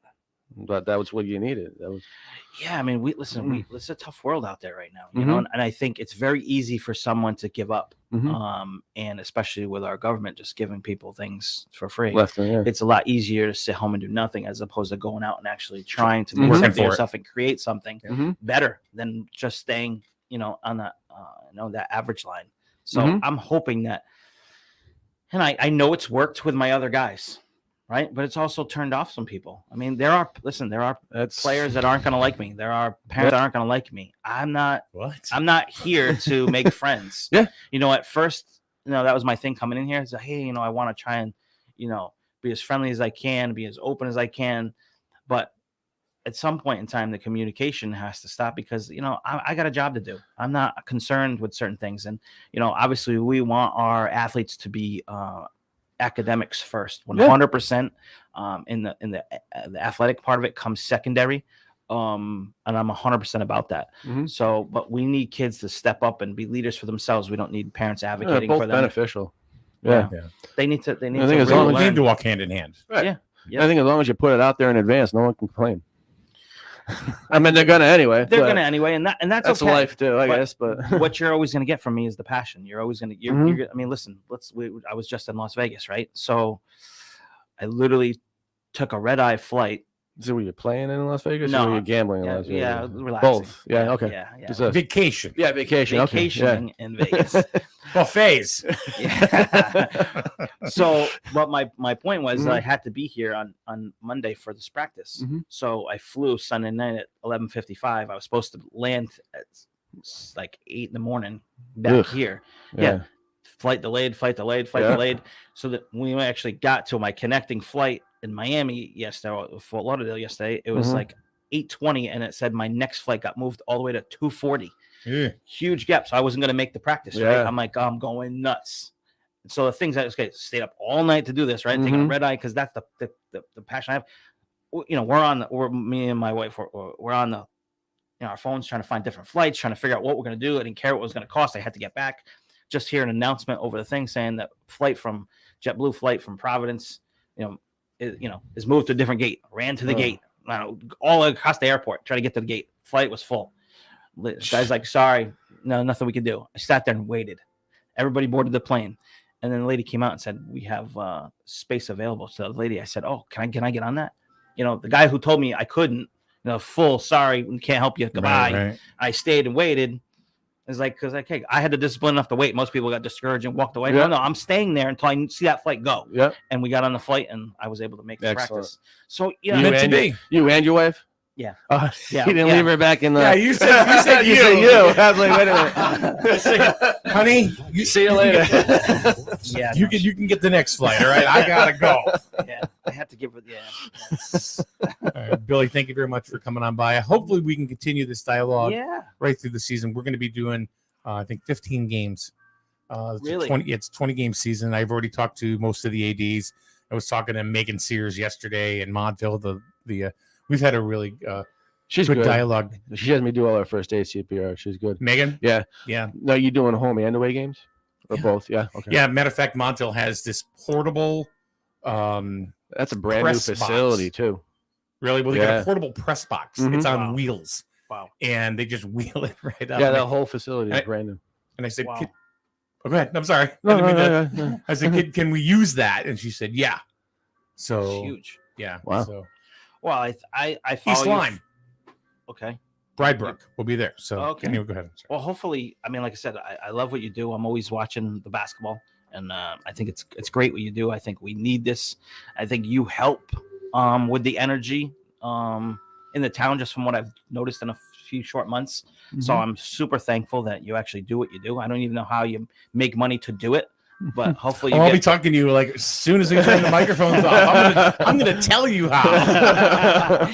but that was what you needed. That was. Yeah, I mean, it's a tough world out there right now, you know, and I think it's very easy for someone to give up, and especially with our government just giving people things for free. It's a lot easier to sit home and do nothing as opposed to going out and actually trying to make something yourself and create something better than just staying, you know, on that, that average line. So I'm hoping that, and I know it's worked with my other guys. Right. But it's also turned off some people. I mean, there are players that aren't going to like me. There are parents that aren't going to like me. I'm not here to make friends. Yeah. You know, at first, you know, that was my thing coming in here. It's like, hey, you know, I want to try and, you know, be as friendly as I can, be as open as I can. But at some point in time, the communication has to stop because, you know, I got a job to do. I'm not concerned with certain things. And, you know, obviously we want our athletes to be, academics first, 100%. In the athletic part of it comes secondary, and I'm 100% about that. So, but we need kids to step up and be leaders for themselves. We don't need parents advocating both for them. beneficial. Yeah. They need to. They need I think to. as long as They need to walk hand in hand. Right. Yeah. I think as long as you put it out there in advance, no one can complain. I mean, they're gonna anyway. They're gonna anyway, and that's okay. life too, I guess. But what you're always gonna get from me is the passion. You're always gonna. You're, I mean, listen. I was just in Las Vegas, right? So, I literally took a red-eye flight. So were you playing in Las Vegas? No, or were you gambling in Las Vegas? Yeah, relaxing. Both. Yeah. Okay. Yeah. Just a- Vacation. Yeah, vacation. Vacationing in Vegas. Buffets. So, but my point was I had to be here on Monday for this practice. So I flew Sunday night at 11:55. I was supposed to land at like 8 a.m. back here. Yeah. Flight delayed. So that we actually got to my connecting flight in Miami yesterday, Fort Lauderdale yesterday. It was like 8:20, and it said my next flight got moved all the way to 2:40. Huge gap. So I wasn't going to make the practice. Right? I'm like, I'm going nuts. So the things that stayed up all night to do this, right? Taking a red eye because that's the passion I have. You know, me and my wife, we're on the, you know, our phones trying to find different flights, trying to figure out what we're going to do. I didn't care what it was going to cost. I had to get back. Just hear an announcement over the thing saying that JetBlue flight from Providence, is moved to a different gate. Ran to the gate, all across the airport, trying to get to the gate. Flight was full. The guy's like, sorry, no, nothing we could do. I sat there and waited. Everybody boarded the plane. And then the lady came out and said, we have space available. So the lady, I said, oh, can I get on that? You know, the guy who told me I couldn't, full, sorry, we can't help you. Goodbye. Right. I stayed and waited. It's like, because hey, I had the discipline enough to wait. Most people got discouraged and walked away. No, I'm staying there until I see that flight go. Yeah. And we got on the flight and I was able to make the practice. So, you and your wife? Yeah. You didn't leave her back in the. Yeah, you said you. Said you. I was like, wait a minute. Honey, see you later. Yeah. You can get the next flight. All right. I got to go. Yeah. I had to give it. Yeah. All right, Billy, thank you very much for coming on by. Hopefully, we can continue this dialogue right through the season. We're going to be doing, I think, 15 games. Really? It's 20 game season. I've already talked to most of the ADs. I was talking to Megan Sears yesterday in Montville. We've had a really she's good dialogue. She has me do all our first aid CPR. She's good. Megan? Yeah. Yeah. No, you doing home and away games? Or both? Yeah. Okay. Yeah. Matter of fact, Montville has this portable. That's a brand new facility too. Really? Well, they got a portable press box. Mhm. It's on wheels. Wow. And they just wheel it right up. Yeah, the whole facility is brand new. And I said, Wow. oh, go ahead. I'm sorry. No. I said, can we use that? And she said, yeah. So It's huge. Yeah. Wow. So Well, I follow East you. Lyme, Okay. Bridebrook will be there. So Okay. anyway, go ahead. Well, hopefully, I mean, like I said, I love what you do. I'm always watching the basketball, and I think it's great what you do. I think we need this. I think you help with the energy in the town, just from what I've noticed in a few short months. So I'm super thankful that you actually do what you do. I don't even know how you make money to do it, but hopefully I'll be talking to you like as soon as we turn the microphones off. I'm gonna tell you how.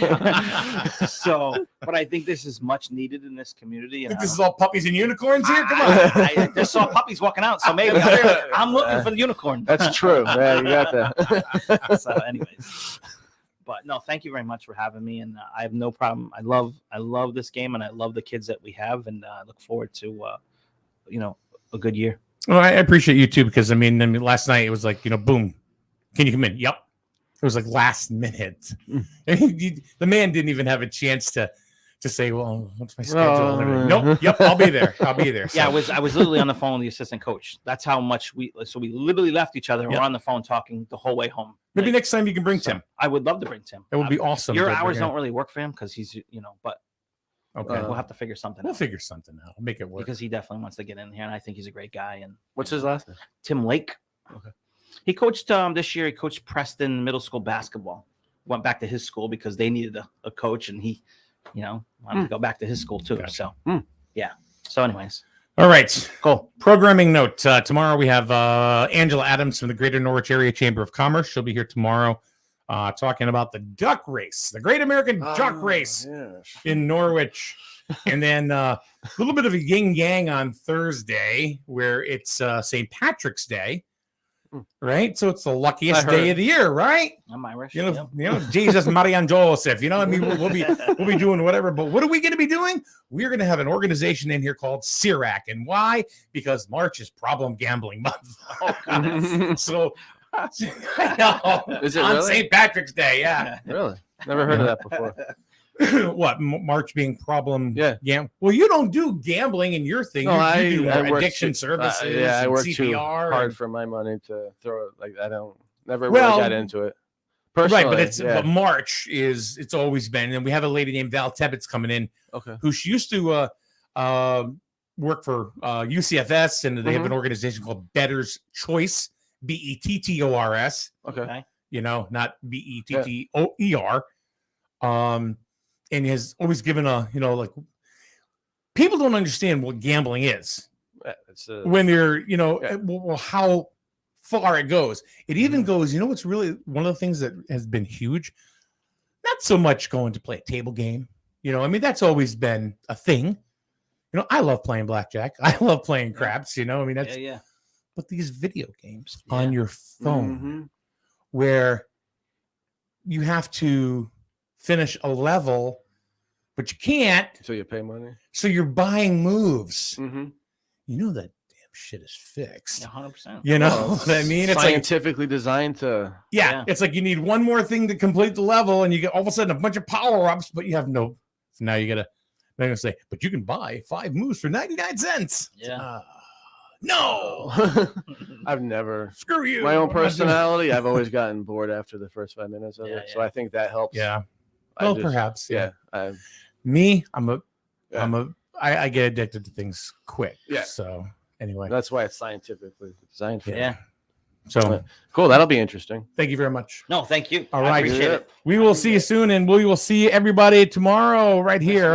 So, but I think this is much needed in this community. And This is all puppies and unicorns here. Come on. I just saw puppies walking out, so maybe I'm looking for the unicorn. That's true. Yeah, you got that. So, anyways, but no, thank you very much for having me, and I have no problem. I love this game, and I love the kids that we have, and I look forward to a good year. Well, I appreciate you too, because I mean, last night it was like, boom, can you come in? Yep. It was like last minute. The man didn't even have a chance to say, well, what's my schedule? And everything. Nope. Yep. I'll be there. So. Yeah, I was literally on the phone with the assistant coach. That's how much we literally left each other. And Yep. we're on the phone talking the whole way home. Maybe next time you can bring Tim. I would love to bring Tim. It would be awesome. Your to hours bring him. don't really work for him because he's, but Okay. we'll have to figure something We'll out. figure something out. We'll make it work. Because he definitely wants to get in here, and I think he's a great guy. And What's his last name? Tim Lake. Okay. He coached this year. He coached Preston middle school basketball. Went back to his school because they needed a coach, and he, wanted to go back to his school too. Gotcha. So, yeah. So, anyways, All right. cool. Programming note. Tomorrow we have Angela Adams from the Greater Norwich Area Chamber of Commerce. She'll be here tomorrow talking about the duck race, the Great American Duck Race in Norwich. And then a little bit of a yin yang on Thursday, where it's St. Patrick's Day, right? So it's the luckiest day of the year, right? I'm Irish. Jesus, Maria and Joseph. I mean, we'll be doing whatever. But what are we going to be doing? We're going to have an organization in here called CIRAC, and why? Because March is Problem Gambling Month. Oh goodness. So I know. Is it on really? St. Patrick's Day? Yeah. Really? Never heard of that before. What, March being problem? Yeah. Well, you don't do gambling in your thing. No, you do I more work addiction too- services. yeah, I and work CPR too hard and- for my money to throw it. Like I don't never Well, really got into it. Right, but Personally, but March it's always been, and we have a lady named Val Tebbets coming in, Okay. who she used to work for UCFS, and they have Mhm. an organization called Bettor's Choice, BETTORS. Okay. Not BETTOER. And has always given like people don't understand what gambling is It's when they're, well, how far it goes. It even goes, what's really one of the things that has been huge? Not so much going to play a table game. I mean, that's always been a thing. I love playing blackjack. I love playing craps, I mean, that's, Yeah. but these video games on your phone Mhm. where you have to finish a level, but you can't. So you pay money. So you're buying moves. Mm-hmm. That damn shit is fixed. 100%. You know what I mean? It's like, scientifically designed to. yeah, it's like you need one more thing to complete the level, and you get all of a sudden a bunch of power ups, but you have no. So now you gotta. They're gonna say, but you can buy 5 moves for 99 cents. Yeah. No, I've never. Screw you. My own I'm not doing it. personality, I've always gotten bored after the first 5 minutes of it. So I think that helps. Yeah. I Well, just- perhaps. Yeah. Me, I get addicted to things quick. Yeah. So anyway, That's why it's scientifically designed for. Yeah. So cool. That'll be interesting. thank you very much. No, thank you. All I right. appreciate it. We will see you soon, and we will see everybody tomorrow right here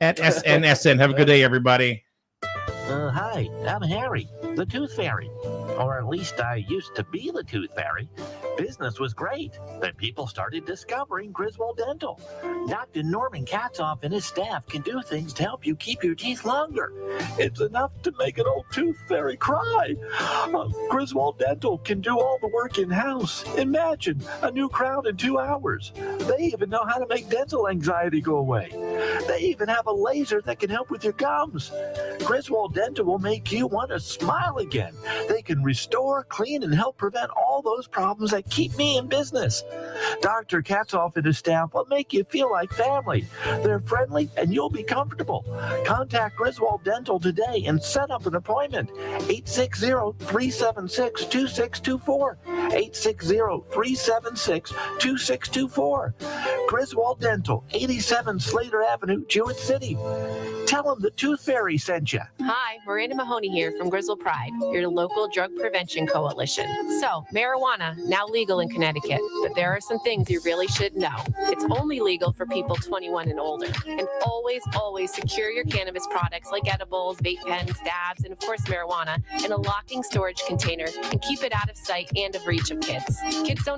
at SNSN. Have a good day, everybody. Hi, I'm Harry, the Tooth Fairy. Or at least I used to be the Tooth Fairy. Business was great. Then people started discovering Griswold Dental. Dr. Norman Katzoff and his staff can do things to help you keep your teeth longer. It's enough to make an old tooth fairy cry. Griswold Dental can do all the work in-house. Imagine a new crown in 2 hours. They even know how to make dental anxiety go away. They even have a laser that can help with your gums. Griswold Dental will make you want to smile again. They can restore, clean, and help prevent all those problems that keep me in business. Dr. Katzoff and his staff will make you feel like family. They're friendly and you'll be comfortable. Contact Griswold Dental today and set up an appointment. 860-376-2624. 860-376-2624. Griswold Dental, 87 Slater Avenue, Jewett City. Tell them the Tooth Fairy sent you. Hi, Miranda Mahoney here from Grizzle Pride, your local drug prevention coalition. So, marijuana, now legal in Connecticut, but there are some things you really should know. It's only legal for people 21 and older. And always, always secure your cannabis products like edibles, vape pens, dabs, and of course marijuana in a locking storage container and keep it out of sight and of reach of kids. Kids don't